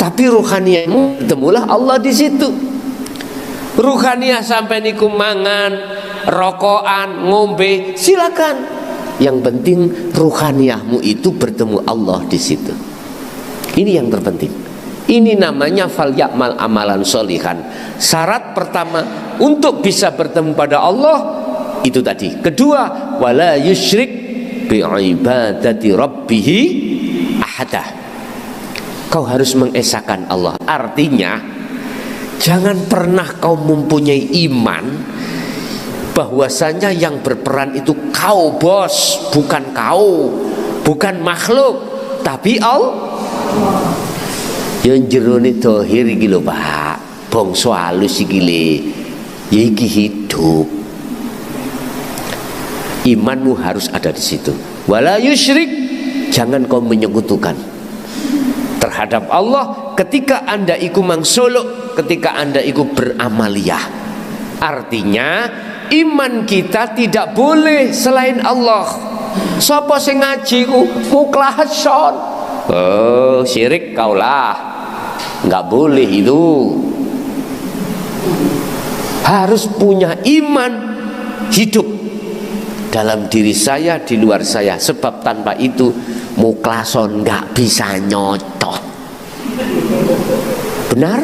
tapi ruhaniyahmu temulah Allah di situ. Ruhaniyah sampai niku mangan, rokokan, ngombe, silakan. Yang penting ruhaniyahmu itu bertemu Allah di situ. Ini yang terpenting. Ini namanya fal ya'mal amalan sholihan. Syarat pertama untuk bisa bertemu pada Allah itu tadi. Kedua, wala yusyrik bi'ibadati rabbihi ahadah. Kau harus mengesahkan Allah. Artinya, jangan pernah kau mempunyai iman bahwasanya yang berperan itu kau bos, bukan kau, bukan makhluk, tapi Allah. Yang jerone dohir iki lho Pak, bangsa halus iki le, ya iki hidup. Imanmu harus ada di situ. Wala yusyrik, jangan kau menyekutukan terhadap Allah ketika Anda iku mangsuluk, ketika Anda iku beramaliyah. Artinya iman kita tidak boleh selain Allah. Sapa sing ngaji ku muklahason, oh syirik kaulah, nggak boleh itu. Harus punya iman hidup dalam diri saya, di luar saya. Sebab tanpa itu muklason nggak bisa nyocot. Benar?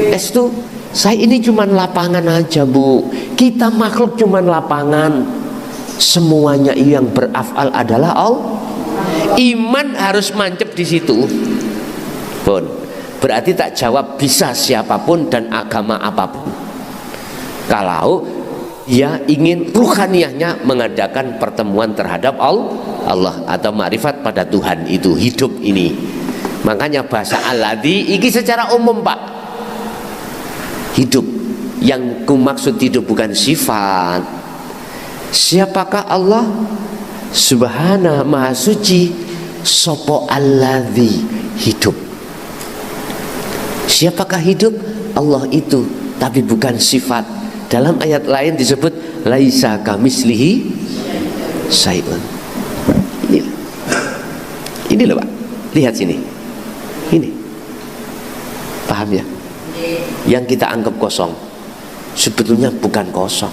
Estu, saya ini cuman lapangan aja Bu. Kita makhluk cuman lapangan. Semuanya yang berafal adalah Allah. Iman harus mancep di situ. Pun berarti tak jawab bisa siapapun dan agama apapun. Kalau ia ingin ruhaniyahnya mengadakan pertemuan terhadap Allah atau ma'rifat pada Tuhan itu hidup ini. Makanya bahasa alladzi iki secara umum Pak. Hidup. Yang ku maksud hidup bukan sifat. Siapakah Allah? Subhana maha suci, sopo alladzi, hidup. Siapakah hidup? Allah itu, tapi bukan sifat. Dalam ayat lain disebut laisa kamislihi syai'un. Ini loh Pak, lihat sini. Ini paham ya? Yang kita anggap kosong sebetulnya bukan kosong.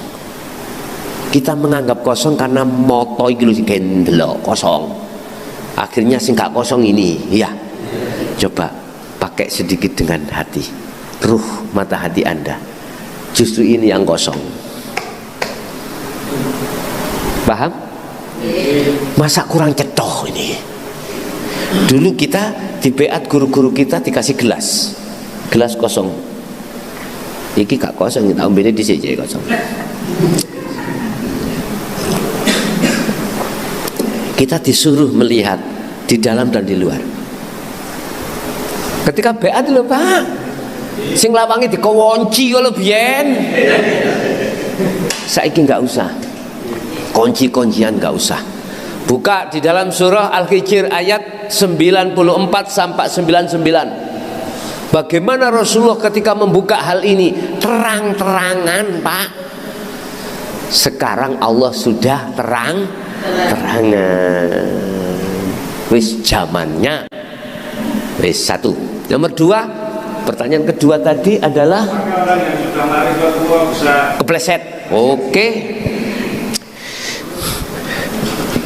Kita menganggap kosong karena moto iki lho gendelo kosong. Akhirnya sing gak kosong ini, ya. Coba pakai sedikit dengan hati, ruh mata hati Anda. Justru ini yang kosong. Paham? Masa kurang cetoh ini? Dulu kita di beat guru-guru kita dikasih gelas kosong. Iki gak kosong, kita ambilnya di sini kosong. Kita disuruh melihat di dalam dan di luar. Ketika beat lho Pak, sing lawange dikowonci kalau biyen. Saiki nggak usah. Kunci-kuncian nggak usah. Buka di dalam surah Al-Hijr ayat 94 sampai 99. Bagaimana Rasulullah ketika membuka hal ini? Terang-terangan, Pak. Sekarang Allah sudah terang-terangan. Wis zamannya. Wis satu. Nomor dua, pertanyaan kedua tadi adalah kepleset. Oke.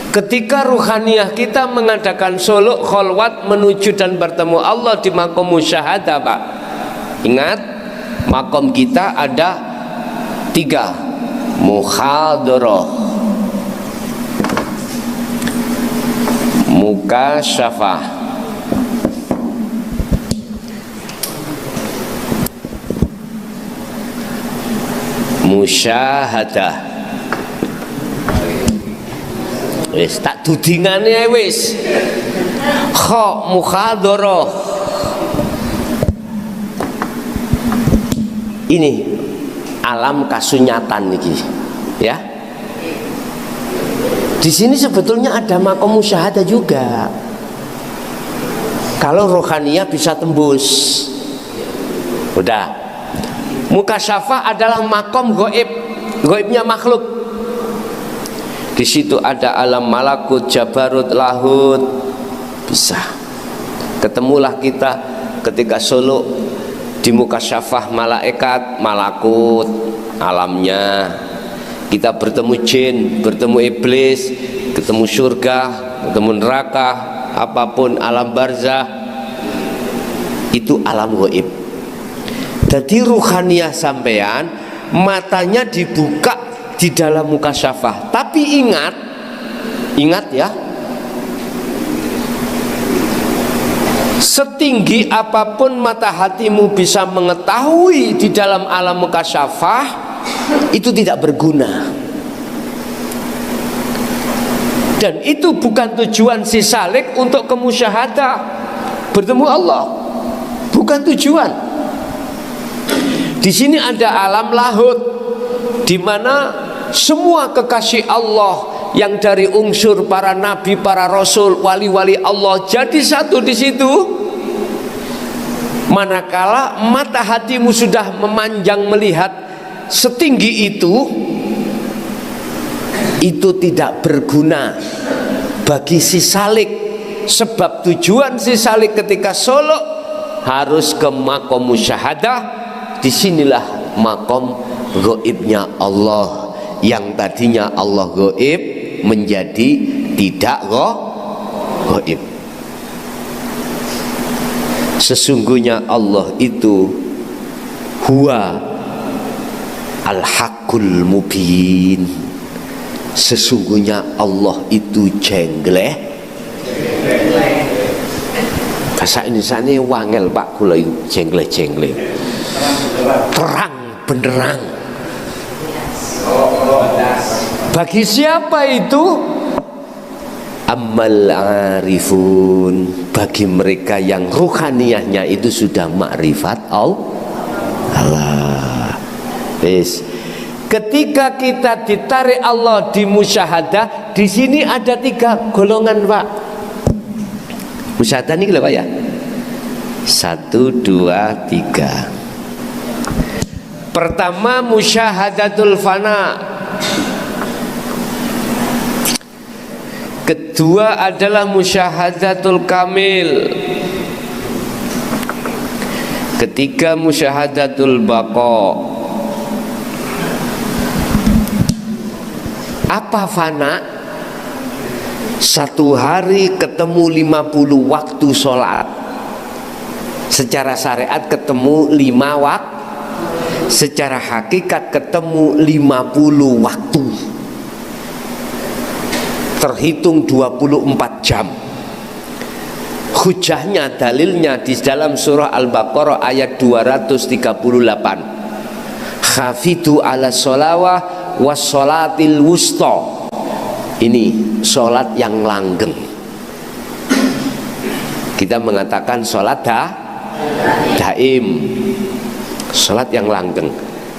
Ketika ruhaniyah kita mengadakan suluk kholwat menuju dan bertemu Allah di makom musyahadah, Pak. Ingat, makom kita ada 3. Muhadharah, mukasyafah, musyahadah. Wis tak dudingane wis. Kha muhadharah. Ini alam kasunyatan niki, ya. Di sini sebetulnya ada makom musyahadah juga. Kalau rohaniyah bisa tembus. Udah. Mukasyafah adalah makom gaib, gaibnya makhluk. Di situ ada alam malakut, jabarut, lahut. Bisa. Ketemulah kita ketika suluk di mukasyafah malaikat, malakut alamnya. Kita bertemu jin, bertemu iblis, ketemu surga, ketemu neraka, apapun alam barzah. Itu alam gaib. Jadi ruhaniyah sampean matanya dibuka di dalam mukasyafah. Tapi ingat ya, setinggi apapun mata hatimu bisa mengetahui di dalam alam mukasyafah, itu tidak berguna. Dan itu bukan tujuan si salik untuk kemusyahadah bertemu Allah. Bukan tujuan. Di sini ada alam lahut, di mana semua kekasih Allah yang dari unsur para nabi, para rasul, wali-wali Allah jadi satu di situ. Manakala mata hatimu sudah memanjang melihat setinggi itu tidak berguna bagi si salik. Sebab tujuan si salik ketika suluk harus ke makom musyahadah. Disinilah makom gaibnya Allah. Yang tadinya Allah gaib menjadi tidak gaib. Sesungguhnya Allah itu huwa al-haqqul mubin. Sesungguhnya Allah itu jengleh. Bahasa Indonesia ini wangel, Pak, kula itu jengleh-jengleh. Terang benderang. Bagi siapa itu? Ammal arifun, bagi mereka yang ruhaniyahnya itu sudah makrifat Allah. Wis. Ketika kita ditarik Allah di musyahadah, di sini ada 3 golongan, Pak. Musyahadah ini Pak ya. 1, 2, 3. Pertama musyahadatul fana. Kedua adalah musyahadatul kamil. Ketiga musyahadatul baqa. Apa fana? 1 hari ketemu 50 waktu sholat. Secara syariat ketemu 5 waktu. Secara hakikat ketemu 50 waktu. Terhitung 24 jam. Hujahnya, dalilnya di dalam surah Al-Baqarah ayat 238. Khafidu ala sholawah was sholatil wusta. Ini sholat yang langgeng. Kita mengatakan sholat daim, sholat yang langgeng.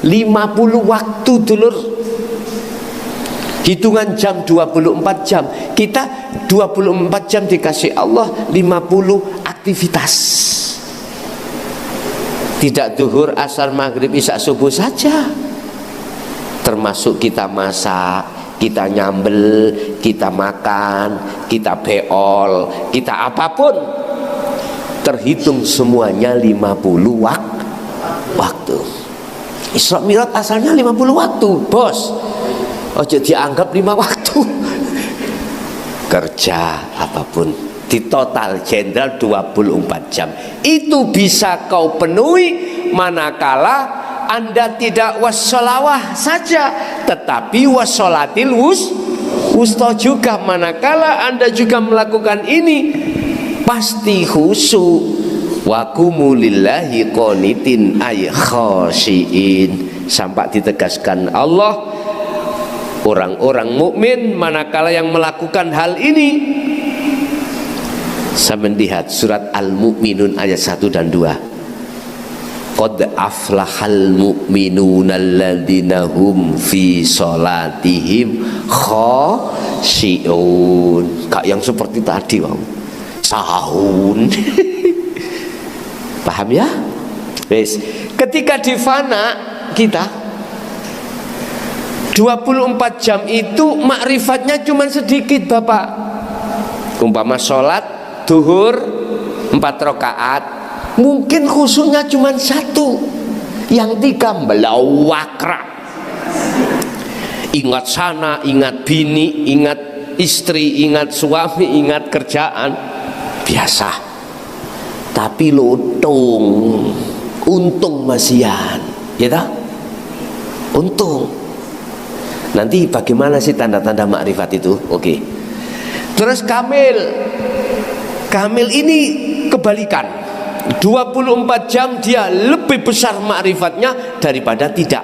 50 waktu dulur. Hitungan jam 24 jam. Kita 24 jam dikasih Allah 50 aktivitas. Tidak zuhur, asar, maghrib, isya, subuh saja. Termasuk kita masak, kita nyambel, kita makan, kita beol, kita apapun. Terhitung semuanya 50 waktu. Isra Mi'raj asalnya 50 waktu, bos. Ojo dianggap 5 waktu. Kerja apapun di total jenderal 24 jam. Itu bisa kau penuhi manakala Anda tidak wassolawah saja, tetapi wassolatil wusta juga. Manakala Anda juga melakukan ini, pasti khusyuk. Wa qumu lillahi qanitin ay khashiin. Sampai ditegaskan Allah, orang-orang mukmin manakala yang melakukan hal ini. Saya melihat surat Al-Mu'minun ayat 1 dan 2. Qad aflahal mu'minuna alladzina hum fi sholatihim khashi'un. Kak yang seperti tadi, Bang. Sahun. Paham ya? Wes, ketika di fana kita 24 jam itu makrifatnya cuma sedikit, Bapak. Umpama sholat duhur 4 rakaat, mungkin khusyuknya cuma 1, yang 3 melawakra. Ingat sana, ingat bini, ingat istri, ingat suami, ingat kerjaan, biasa. Tapi untung masihan, ya tak? Untung. Nanti bagaimana sih tanda-tanda makrifat itu? Oke. Terus kamil ini kebalikan. 24 jam dia lebih besar makrifatnya daripada tidak.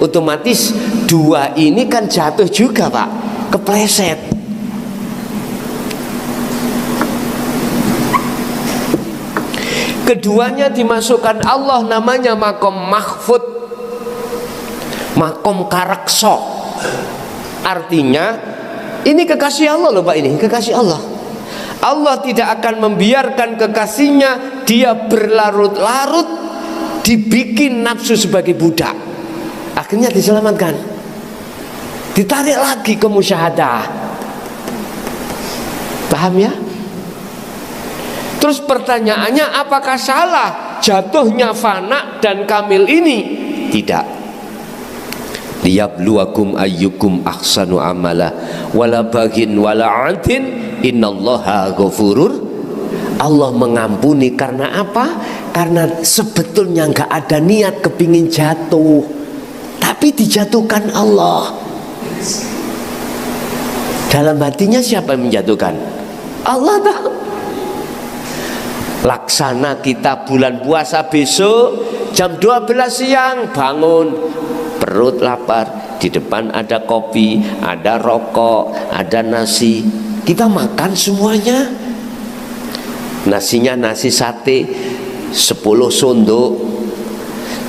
Otomatis 2 ini kan jatuh juga, Pak, kepleset. Keduanya dimasukkan Allah, namanya makom mahfud, makom karakso. Artinya ini kekasih Allah loh, Pak, ini kekasih Allah. Allah tidak akan membiarkan kekasihnya dia berlarut-larut dibikin nafsu sebagai budak. Akhirnya diselamatkan, ditarik lagi ke musyahadah. Paham ya? Terus pertanyaannya, apakah salah jatuhnya fana dan kamil ini? Tidak. Liyabluwakum ayyukum ahsanu amala wala bagin wala antin innallaha ghafurur. Allah mengampuni karena apa? Karena sebetulnya nggak ada niat kepingin jatuh, tapi dijatuhkan Allah. Dalam hatinya siapa yang menjatuhkan? Allah tahu. Laksana kita bulan puasa besok jam 12 siang bangun, perut lapar, di depan ada kopi, ada rokok, ada nasi, kita makan semuanya. Nasinya nasi sate 10 sendok,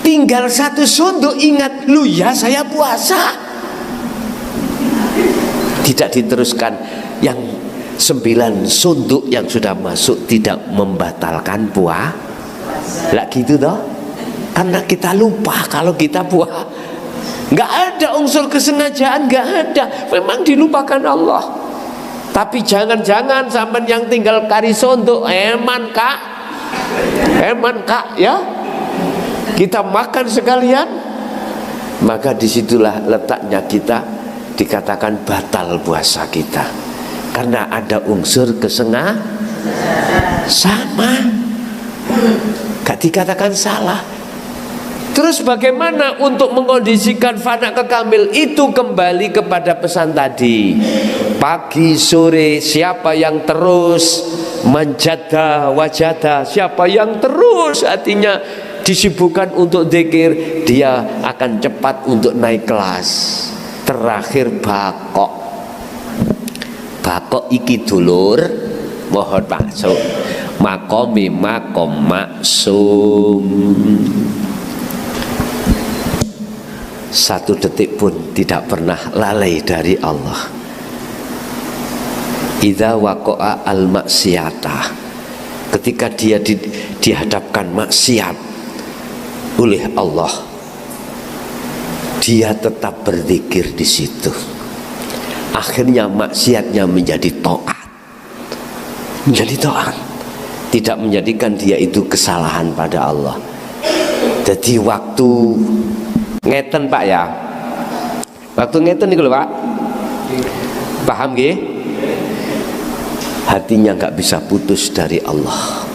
tinggal 1 sendok, ingat lu ya saya puasa. Tidak diteruskan, yang 9 sunduk yang sudah masuk tidak membatalkan puasa. Lah gitu toh? Karena kita lupa kalau kita puasa. Nggak ada unsur kesengajaan, nggak ada. Memang dilupakan Allah. Tapi jangan-jangan sampai yang tinggal kari sunduk, eman kak ya. Kita makan sekalian. Maka disitulah letaknya kita dikatakan batal puasa kita. Karena ada unsur kesengajaan, sama, gak dikatakan salah. Terus bagaimana untuk mengkondisikan fana ke kamil itu? Kembali kepada pesan tadi, pagi sore siapa yang terus menjada wajada, siapa yang terus hatinya disibukkan untuk zikir, dia akan cepat untuk naik kelas. Terakhir bakok iki dulur, mohon masuk makom maksum. satu detik pun tidak pernah lalai dari Allah. Idza waqa'a al-maksiyata, ketika dia dihadapkan maksiat oleh Allah, dia tetap berzikir di situ. Akhirnya maksiatnya menjadi taat. Menjadi taat. Tidak menjadikan dia itu kesalahan pada Allah. Jadi waktu ngeten Pak ya. Waktu ngeten niku lho Pak. Paham nggih? Hatinya nggak bisa putus dari Allah.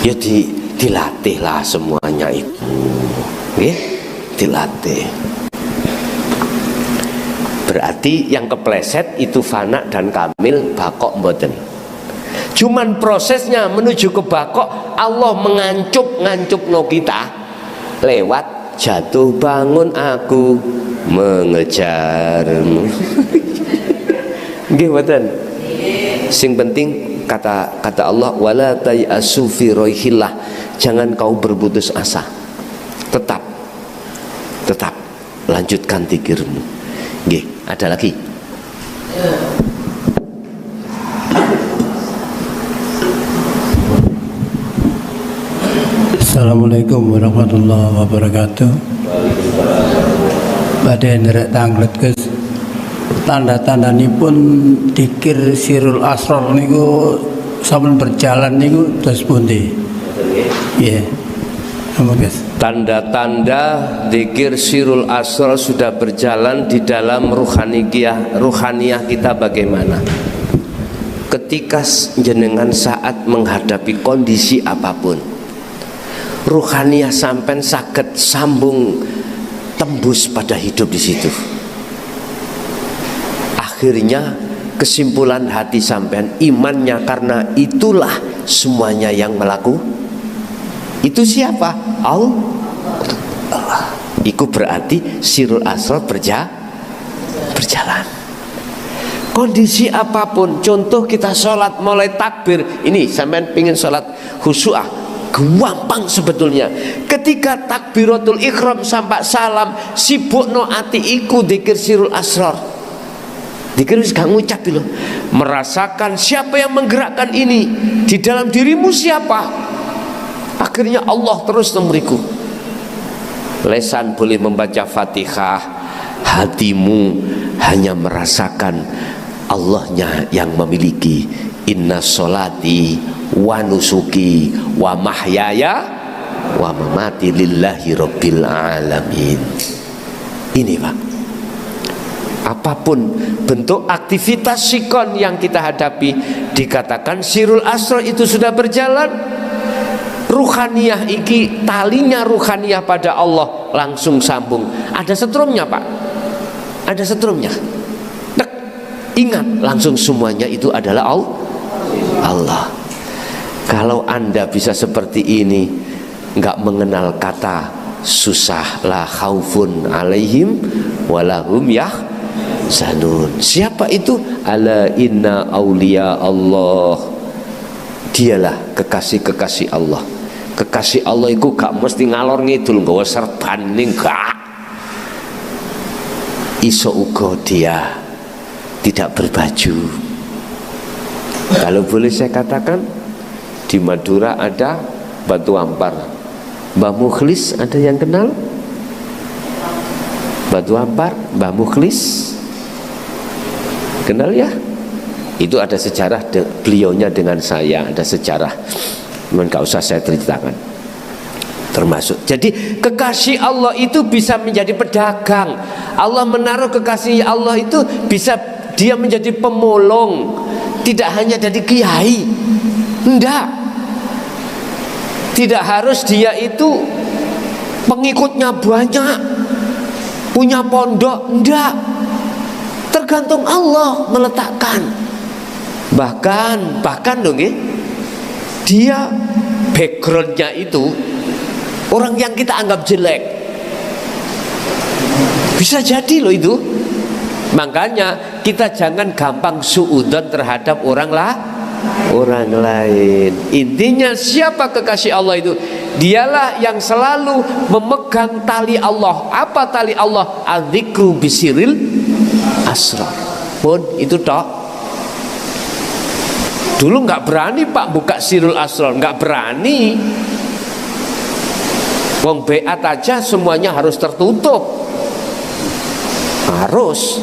Ya dilatihlah semuanya itu. Nggih? Dilatih. Berarti yang kepleset itu fana dan kamil, bakok mboten. Cuman prosesnya menuju ke bakok, Allah mengancup no kita lewat jatuh bangun aku mengejarmu. Nggih mboten. Sing penting kata Allah, wala tayasu fi roihillah, jangan kau berputus asa. Tetap lanjutkan zikirmu. Nggih, ada lagi. Assalamualaikum warahmatullahi wabarakatuh. Badhe nderek tanglet Gus. Tanda-tandanipun dikir sirul asrar niku sampun berjalan niku terus pundi? Nggih. Gus. Tanda-tanda zikir sirul asrar sudah berjalan di dalam ruhaniyah kita bagaimana? Ketika jenengan saat menghadapi kondisi apapun, ruhaniyah sampean saged sambung tembus pada hidup di situ. Akhirnya kesimpulan hati sampean imannya, karena itulah semuanya yang melakukan. Itu siapa? Allah. Itu berarti sirul asrar berjalan. Kondisi apapun, contoh kita sholat mulai takbir, ini sampean pingin sholat khusyu'ah, gampang sebetulnya. Ketika takbiratul ihram sampai salam, sibukno ati iku dzikir sirul asrar. Dzikir wis gak ngucap lho. Merasakan siapa yang menggerakkan ini di dalam dirimu, siapa? Akhirnya Allah terus memberiku. Lesan boleh membaca Fatihah, hatimu hanya merasakan Allahnya yang memiliki. Inna sholati wa nusuki wa mahyaya wa mamati lillahi rabbil alamin. Ini Pak, apapun bentuk aktivitas sikon yang kita hadapi, dikatakan sirul asrar itu sudah berjalan. Ruhaniyah iki, talinya ruhaniyah pada Allah langsung sambung. Ada setrumnya Pak, ada setrumnya. Nek, ingat langsung semuanya itu adalah Allah. Kalau Anda bisa seperti ini, nggak mengenal kata susah, la khaufun alaihim walahum yahzanun. Siapa itu? Ala inna auliya Allah. Dialah kekasih-kekasih Allah. Kekasih Allah itu gak mesti ngalor ngidul nggawa serban ning, gak. Iso uga dia tidak berbaju. Kalau boleh saya katakan, di Madura ada Batu Ampar. Mbah Mukhlis ada yang kenal? Batu Ampar, Mbah Mukhlis. Kenal ya? Itu ada sejarah beliaunya dengan saya, ada sejarah. Gak usah saya ceritakan. Termasuk. Jadi kekasih Allah itu bisa menjadi pedagang. Allah menaruh kekasih Allah itu bisa dia menjadi pemulung. Tidak hanya jadi kiai. Enggak. Tidak harus dia itu pengikutnya banyak, punya pondok. Enggak. Tergantung Allah meletakkan. Bahkan dong ya, dia backgroundnya itu orang yang kita anggap jelek, bisa jadi loh itu. Makanya kita jangan gampang suudzon terhadap orang lain. Intinya siapa kekasih Allah itu, Dialah yang selalu memegang tali Allah. Apa tali Allah? Adzikru bisiril asrar. Pun itu tok. Dulu nggak berani Pak buka sirul asrar, nggak berani. Wong beat aja semuanya harus tertutup. Harus.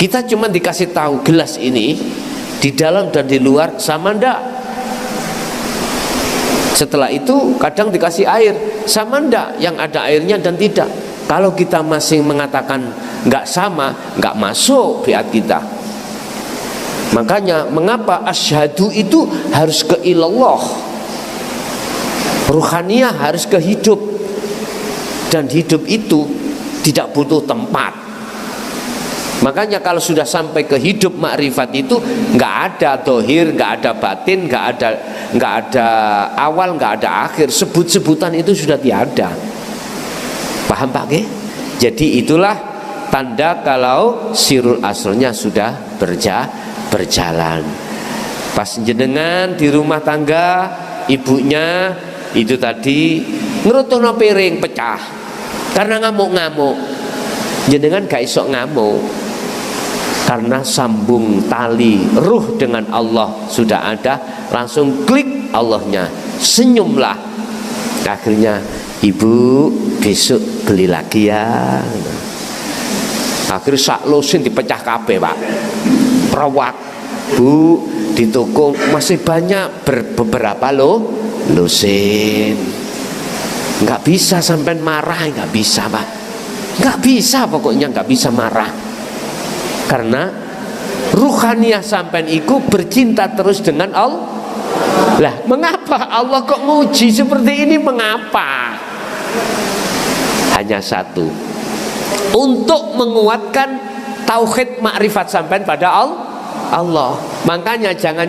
Kita cuma dikasih tahu gelas ini di dalam dan di luar sama ndak. Setelah itu kadang dikasih air, sama ndak yang ada airnya dan tidak. Kalau kita masih mengatakan nggak sama, nggak masuk biat kita. Makanya mengapa asyhadu itu harus ke ilallah. Ruhaniyah harus ke hidup. Dan hidup itu tidak butuh tempat. Makanya kalau sudah sampai ke hidup makrifat itu nggak ada dohir, nggak ada batin, nggak ada awal, nggak ada akhir. Sebut-sebutan itu sudah tiada. Paham Pak Ge? Jadi itulah tanda kalau sirul asrnya sudah berjalan. Pas jenengan di rumah tangga, ibunya itu tadi ngerutuhno piring pecah karena ngamuk-ngamuk. Jenengan gak iso ngamuk. Karena sambung tali ruh dengan Allah sudah ada, langsung klik Allahnya, senyumlah. Akhirnya ibu besok beli lagi ya. Akhirnya sak lusin dipecah kabeh Pak. Perawat Bu di toko masih banyak beberapa lusin. Nggak bisa sampai marah, nggak bisa Pak. Nggak bisa, pokoknya nggak bisa marah. Karena ruhaniyah sampean iku bercinta terus dengan Allah. Lah, mengapa Allah kok nguji seperti ini? Mengapa? Hanya satu, untuk menguatkan tauhid makrifat sampean pada Allah. Makanya jangan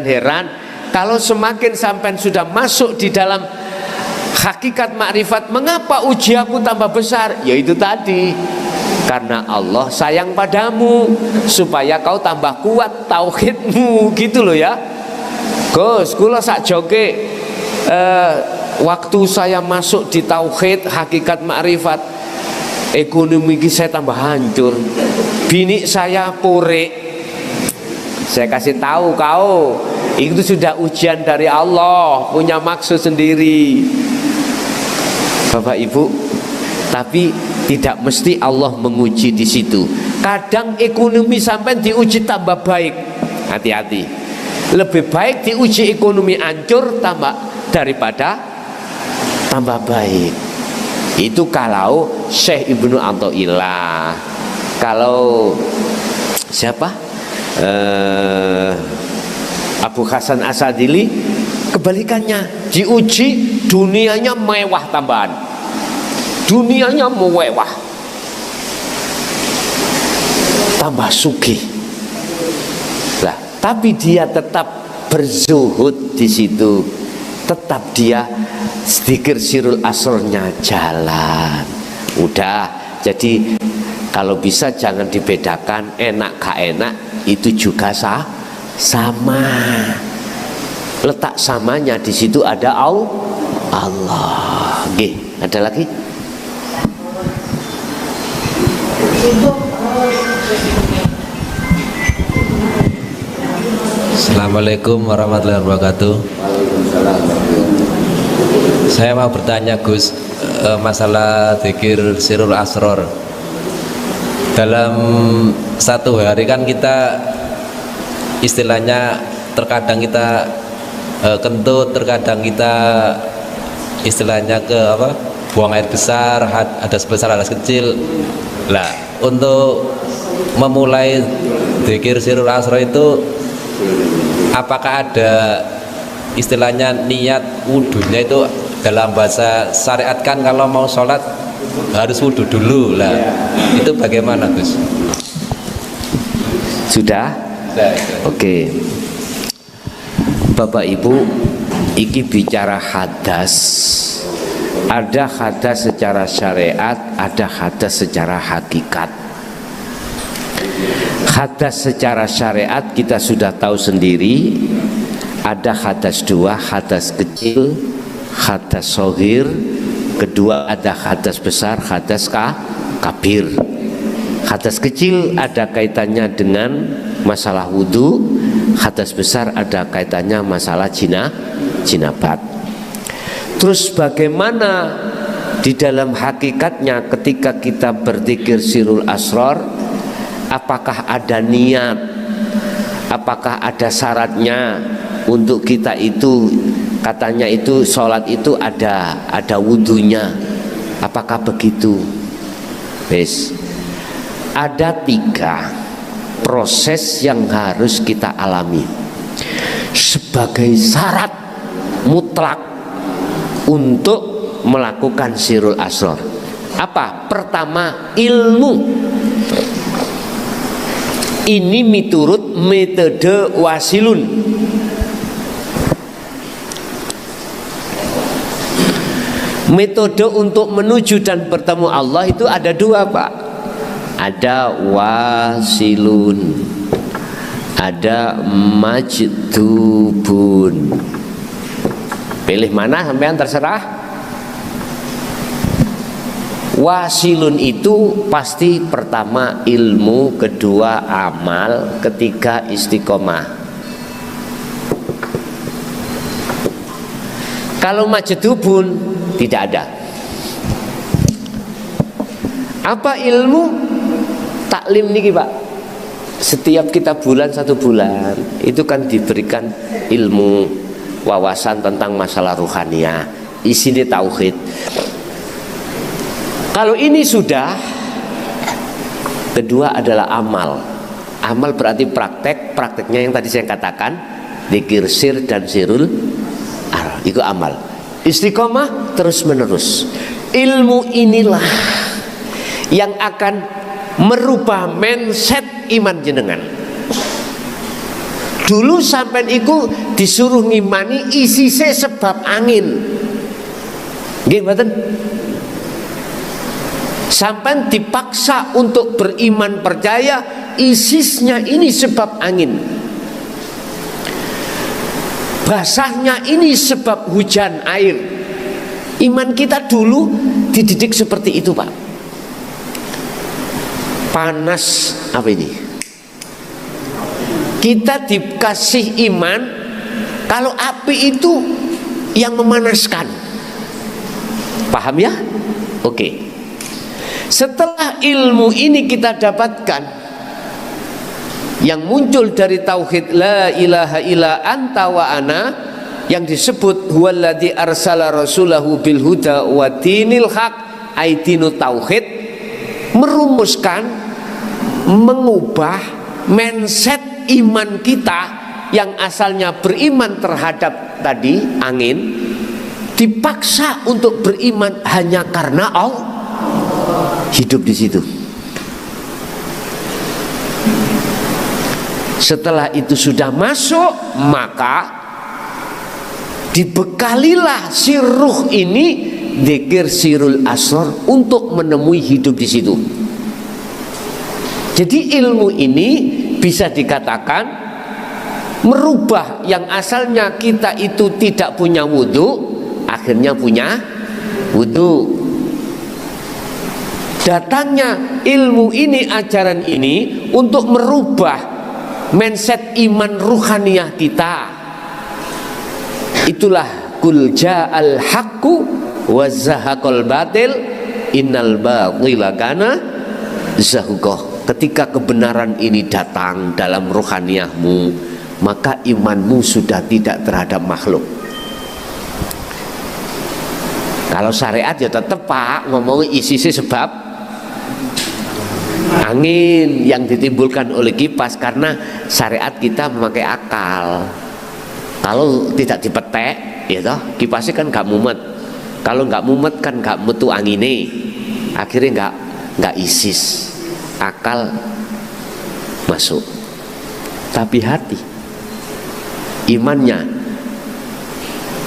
heran kalau semakin sampean sudah masuk di dalam hakikat makrifat, mengapa ujianku tambah besar? Yaitu tadi, karena Allah sayang padamu supaya kau tambah kuat tauhidmu, gitu loh ya. Gus, kula sak joge waktu saya masuk di tauhid hakikat makrifat, ekonomi saya tambah hancur, bini saya purik. Saya kasih tahu kau, itu sudah ujian dari Allah, punya maksud sendiri. Bapak Ibu, tapi tidak mesti Allah menguji di situ. Kadang ekonomi sampai diuji tambah baik. Hati-hati. Lebih baik diuji ekonomi hancur daripada tambah baik. Itu kalau Syekh Ibnu Athaillah. Kalau siapa? Abu Hasan Asadili kebalikannya, diuji dunianya mewah tambahan. Dunianya mewah, tambah sugih. Lah, tapi dia tetap berzuhud di situ. Tetap dia zikir sirul asrnya jalan. Udah, jadi kalau bisa jangan dibedakan enak gak enak, itu juga sama. Letak samanya di situ ada Allah. Nggih, ada lagi? Assalamualaikum warahmatullahi wabarakatuh. Saya mau bertanya Gus, masalah zikir sirul asror. Dalam satu hari kan kita istilahnya terkadang kita kentut, terkadang kita istilahnya buang air besar, ada sebesar ada kecil. Lah, untuk memulai zikir sirul asror itu apakah ada istilahnya niat wudunya itu dalam bahasa syariat kan kalau mau sholat harus wudu dulu lah, itu bagaimana Gus? Sudah? Oke. Bapak Ibu, iki bicara hadas. Ada hadas secara syariat, ada hadas secara hakikat. Hadas secara syariat kita sudah tahu sendiri, Ada hadas dua, hadas kecil, hadas sohir. Kedua ada hadas besar, hadas kabir. Hadas kecil ada kaitannya dengan masalah wudhu, hadas besar ada kaitannya masalah jinabat. Terus bagaimana di dalam hakikatnya ketika kita berzikir sirul asrar? Apakah ada niat? Apakah ada syaratnya untuk kita itu? Katanya itu sholat itu ada wudhunya. Apakah begitu? Wes, ada 3 proses yang harus kita alami sebagai syarat mutlak untuk melakukan sirul asrar. Apa? Pertama, ilmu. Ini miturut metode wasilun. Metode untuk menuju dan bertemu Allah itu ada 2, Pak. Ada wasilun, ada majdubun. Pilih mana sampean, terserah. Wasilun itu pasti pertama ilmu, kedua amal, ketiga istiqomah. Kalau majdubun tidak ada. Apa ilmu? Taklim niki, Pak. Setiap kita bulan 1 bulan itu kan diberikan ilmu, wawasan tentang masalah ruhaniyah, isinya tauhid. Kalau ini sudah, kedua adalah amal. Amal berarti praktek. Prakteknya yang tadi saya katakan, dzikir sir dan sirul itu amal. Istiqomah terus menerus. Ilmu inilah yang akan merubah mindset iman jenengan. Dulu sampai iku disuruh ngimani isise sebab angin. Nggih mboten? Sampai dipaksa untuk beriman percaya isisnya ini sebab angin, basahnya ini sebab hujan air. Iman kita dulu dididik seperti itu, Pak. Panas apa ini? Kita dikasih iman kalau api itu yang memanaskan. Paham ya? Oke. Setelah ilmu ini kita dapatkan, yang muncul dari tauhid la ilaha illa anta wa ana, yang disebut huwallazi arsala rasulahu bil huda wa dinil haq, aidinu tauhid, merumuskan, mengubah mindset iman kita yang asalnya beriman terhadap tadi angin, dipaksa untuk beriman hanya karena Allah. Hidup di situ. Setelah itu sudah masuk, maka dibekalilah si ruh ini dzikir sirul asrar untuk menemui hidup di situ. Jadi ilmu ini bisa dikatakan merubah yang asalnya kita itu tidak punya wudhu, akhirnya punya wudhu. Datangnya ilmu ini, ajaran ini untuk merubah mindset iman ruhaniyah kita. Itulah kul ja'al haqqu wa zahaqal batil innal batila kana zahuqa. Ketika kebenaran ini datang dalam ruhaniyahmu, maka imanmu sudah tidak terhadap makhluk. Kalau syariat ya tetap, Pak, ngomong isi sebab angin yang ditimbulkan oleh kipas, karena syariat kita memakai akal. Kalau tidak dipetek, ya toh, kipasnya kan gak mumet. Kalau nggak mumet kan nggak metu angine, akhirnya nggak isis, akal masuk. Tapi hati, imannya,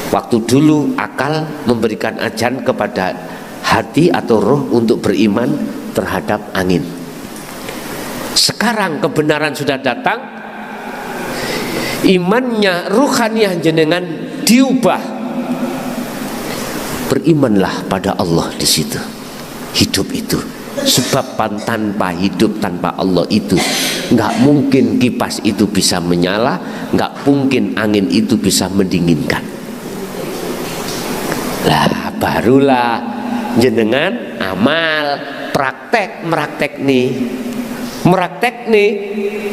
waktu dulu akal memberikan ajan kepada hati atau roh untuk beriman terhadap angin. Sekarang kebenaran sudah datang, imannya ruhaniyah jenengan diubah. Berimanlah pada Allah di situ. Hidup itu sebab tanpa hidup, tanpa Allah itu nggak mungkin kipas itu bisa menyala, nggak mungkin angin itu bisa mendinginkan. Lah barulah jenengan amal, praktek,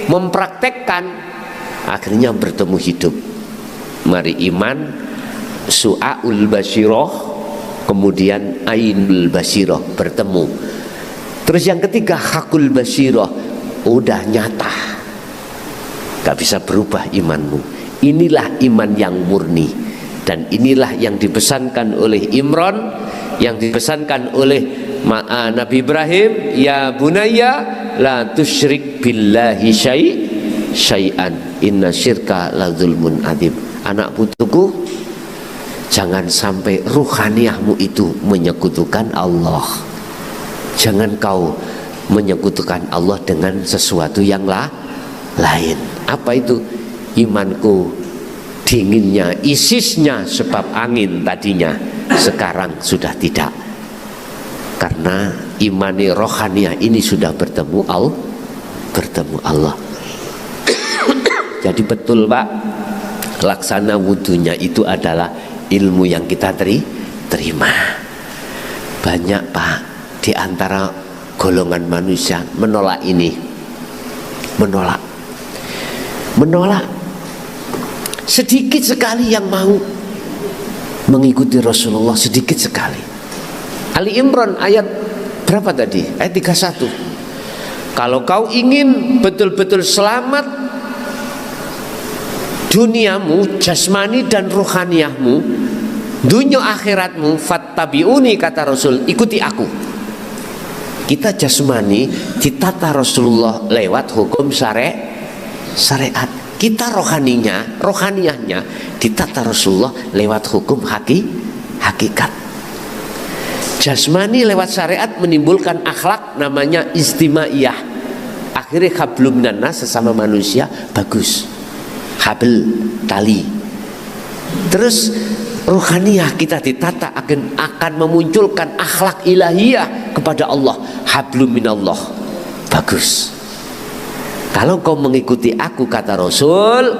mempraktekkan, akhirnya bertemu hidup. Mari iman, su'aul basiroh, kemudian ainul basiroh bertemu. Terus yang ketiga hakul basiroh, udah nyata, gak bisa berubah imanmu. Inilah iman yang murni, dan inilah yang dipesankan oleh Imran, yang dipesankan oleh Nabi Ibrahim, ya bunayya la tusyrik billahi syai'an inna syirka la zulmun adzim. Anak putuku, jangan sampai ruhaniyahmu itu menyekutukan Allah. Jangan kau menyekutukan Allah dengan sesuatu yang lain. Apa itu? Imanku dinginnya, isisnya sebab angin tadinya, sekarang sudah tidak. Karena imani rohaniyah ini sudah bertemu Allah. Jadi betul Pak, laksana wudhunya itu adalah ilmu yang kita terima. Banyak Pak di antara golongan manusia menolak ini, menolak. Sedikit sekali yang mau mengikuti Rasulullah, sedikit sekali. Ali Imran ayat berapa tadi? Ayat 31. Kalau kau ingin betul-betul selamat duniamu, jasmani dan ruhaniyahmu, dunia akhiratmu, fattabi'uni, kata Rasul, ikuti aku. Kita jasmani ditata Rasulullah lewat hukum syariat. Kita rohaniyahnya ditata Rasulullah lewat hukum hakikat. Jasmani lewat syariat menimbulkan akhlak namanya istimaiyah. Akhirnya hablum minan-nas, sesama manusia bagus. Habl, tali. Terus ruhaniyah kita ditata akan memunculkan akhlak ilahiyah kepada Allah. Hablum minallah, bagus. Kalau kau mengikuti aku, kata Rasul,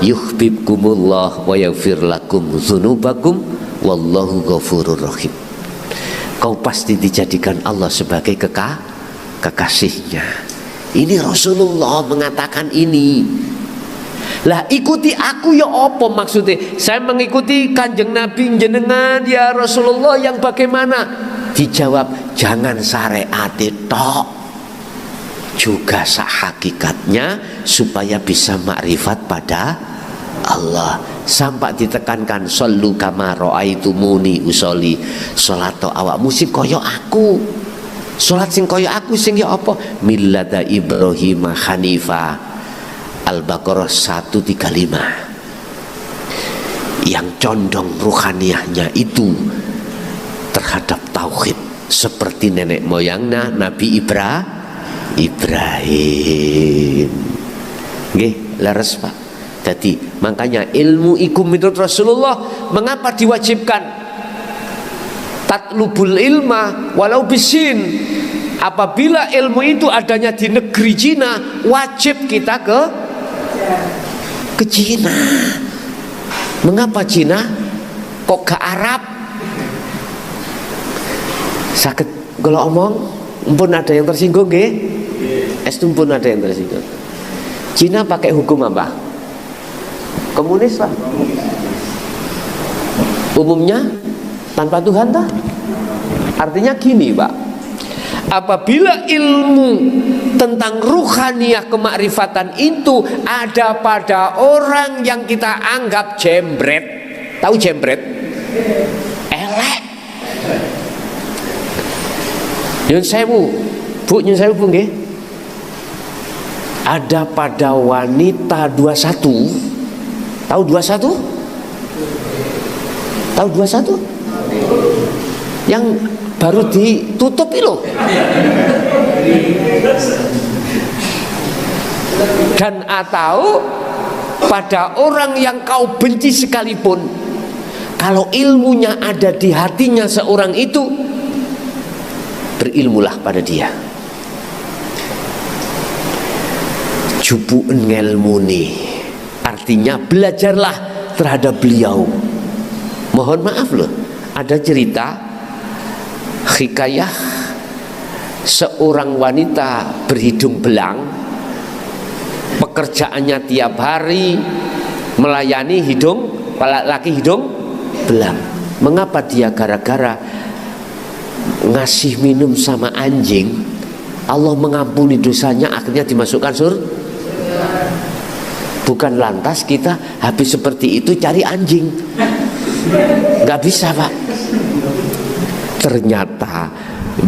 yuhibbukumullah wa yaghfir lakum dzunubakum wallahu ghafurur rahim. Kau pasti dijadikan Allah sebagai kekasihnya. Ini Rasulullah mengatakan ini. Lah ikuti aku ya apa maksudnya? Saya mengikuti kanjeng Nabi jenengan ya Rasulullah yang bagaimana? Dijawab, jangan syariat tok, juga hakikatnya supaya bisa makrifat pada Allah. Sampai ditekankan sallu kama raaitumuni usolli, salat awakmu sing kaya aku. Salat sing kaya aku sing ya apa? Millata Ibrahim hanifa. Al-Baqarah 135. Yang condong ruhaniyahnya itu terhadap tauhid, seperti nenek moyangnya Nabi Ibrahim. Nggih, leres Pak. Jadi makanya ilmu iku menurut Rasulullah mengapa diwajibkan? Tatlubul ilma walau bisin. Apabila ilmu itu adanya di negeri Cina, wajib kita ke Cina. Mengapa Cina? Kok ke Arab? Sakit kalau omong, pun ada yang tersinggung nggih? Estum pun ada yang tersinggung. Cina pakai hukum apa? Komunis Pak. Umumnya tanpa Tuhan tak? Artinya gini Pak, apabila ilmu tentang ruhaniyah kemakrifatan itu ada pada orang yang kita anggap jembret, tahu jembret? Elek. Nyun sewu, Bu, nyun sewu Bu nggih. Ada pada wanita 21. Tahu 21? Tahu 21? Yang baru ditutup itu loh. Dan atau pada orang yang kau benci sekalipun, kalau ilmunya ada di hatinya seorang itu, berilmulah pada dia. Jubu'un ngelmuni, artinya belajarlah terhadap beliau. Mohon maaf loh, ada cerita hikayah seorang wanita berhidung belang, pekerjaannya tiap hari melayani laki hidung belang. Mengapa dia? Gara-gara ngasih minum sama anjing, Allah mengampuni dosanya, akhirnya dimasukkan surga. Bukan lantas kita habis seperti itu cari anjing, nggak bisa Pak. Ternyata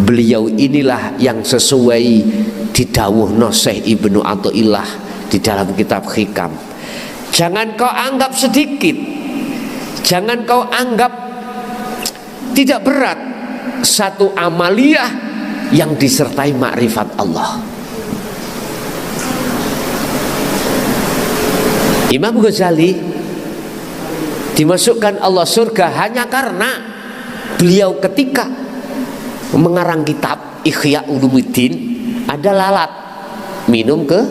beliau inilah yang sesuai didawuh Syekh Ibnu Athaillah di dalam kitab Hikam. Jangan kau anggap sedikit, jangan kau anggap tidak berat satu amaliyah yang disertai makrifat Allah. Imam Ghazali dimasukkan Allah surga hanya karena beliau ketika mengarang kitab Ihya Ulumuddin ada lalat minum ke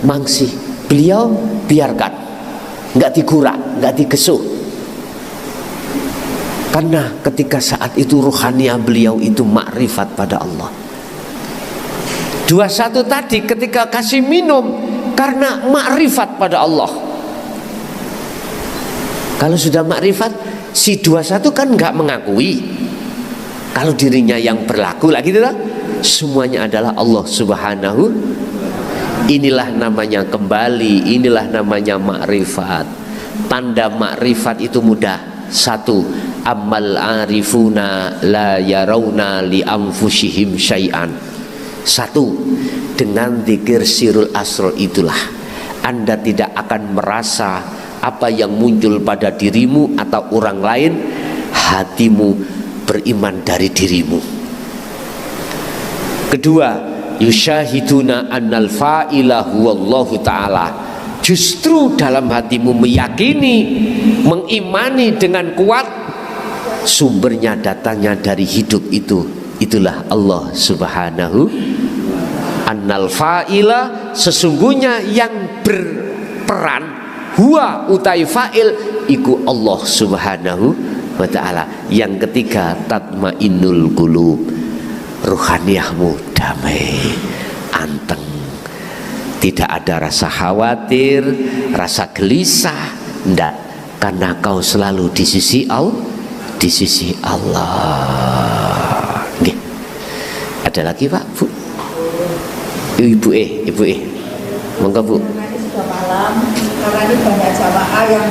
mangsi, beliau biarkan, nggak digurak, nggak digesuh, karena ketika saat itu ruhaniah beliau itu makrifat pada Allah. 21 tadi ketika kasih minum karena makrifat pada Allah. Kalau sudah makrifat, si 21 kan nggak mengakui kalau dirinya yang berlaku lagi, gitu lah. Semuanya adalah Allah Subhanahu. Inilah namanya kembali, inilah namanya makrifat. Tanda makrifat itu mudah. 1, amal arifuna la yarawna li anfusihim syai'an. 1, dengan zikir sirul asrar itulah Anda tidak akan merasa apa yang muncul pada dirimu atau orang lain, hatimu beriman dari dirimu. Kedua, yusyahiduna annal fa'ila huwallahu ta'ala. Justru dalam hatimu meyakini, mengimani dengan kuat sumbernya datangnya dari hidup itu, itulah Allah Subhanahu. Annal fa'ila, sesungguhnya yang berperan, huwa utai fa'il iku Allah Subhanahu wa ta'ala. Yang ketiga, tatmainnul qulub, ruhaniyahmu damai, anteng, tidak ada rasa khawatir, rasa gelisah, enggak, karena kau selalu di sisi Allah, di sisi Allah. Nggih. Ada lagi Pak, Bu? Ibu monggo Bu. Sudah malam, karena ini banyak jamaah yang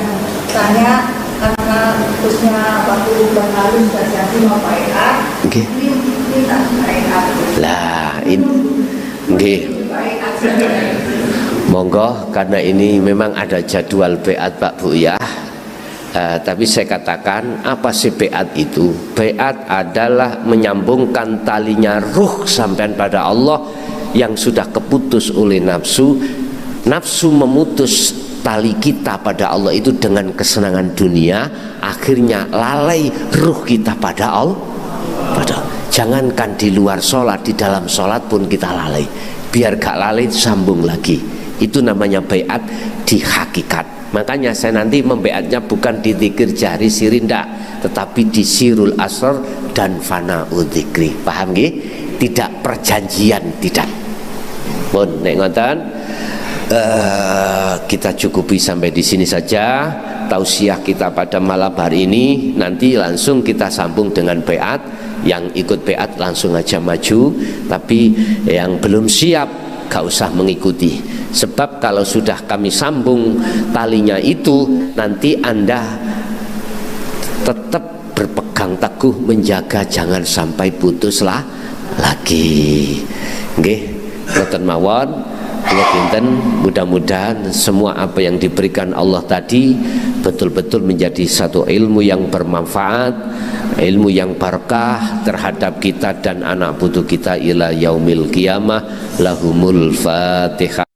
tanya, karena khususnya waktu bulan lalu sudah jadi mau baiat, ini tak baiat. Lah, ini monggo, karena ini memang ada jadwal baiat Pak Bu ya. Tapi saya katakan, apa sih baiat itu? Baiat adalah menyambungkan talinya ruh sampai pada Allah yang sudah keputus oleh nafsu. Nafsu memutus tali kita pada Allah itu dengan kesenangan dunia, akhirnya lalai ruh kita pada Allah. Jangankan di luar sholat, di dalam sholat pun kita lalai. Biar gak lalai, sambung lagi. Itu namanya baiat di hakikat. Makanya saya nanti membaiatnya bukan di zikir jahri sirinda, tetapi di sirul asrar dan fana'u dzikri. Paham nggih? Tidak perjanjian, tidak. Pun nek ngoten, kita cukupi sampai di sini saja tausiah kita pada malam hari ini. Nanti langsung kita sambung dengan baiat. Yang ikut baiat langsung aja maju, tapi yang belum siap gak usah mengikuti. Sebab kalau sudah kami sambung talinya itu, nanti Anda tetap berpegang teguh menjaga jangan sampai putuslah lagi. Nggih, boten mawon. Kula kinten, mudah-mudahan semua apa yang diberikan Allah tadi betul-betul menjadi satu ilmu yang bermanfaat, ilmu yang barakah terhadap kita dan anak putu kita ila yaumil qiyamah. Lahumul Fatihah.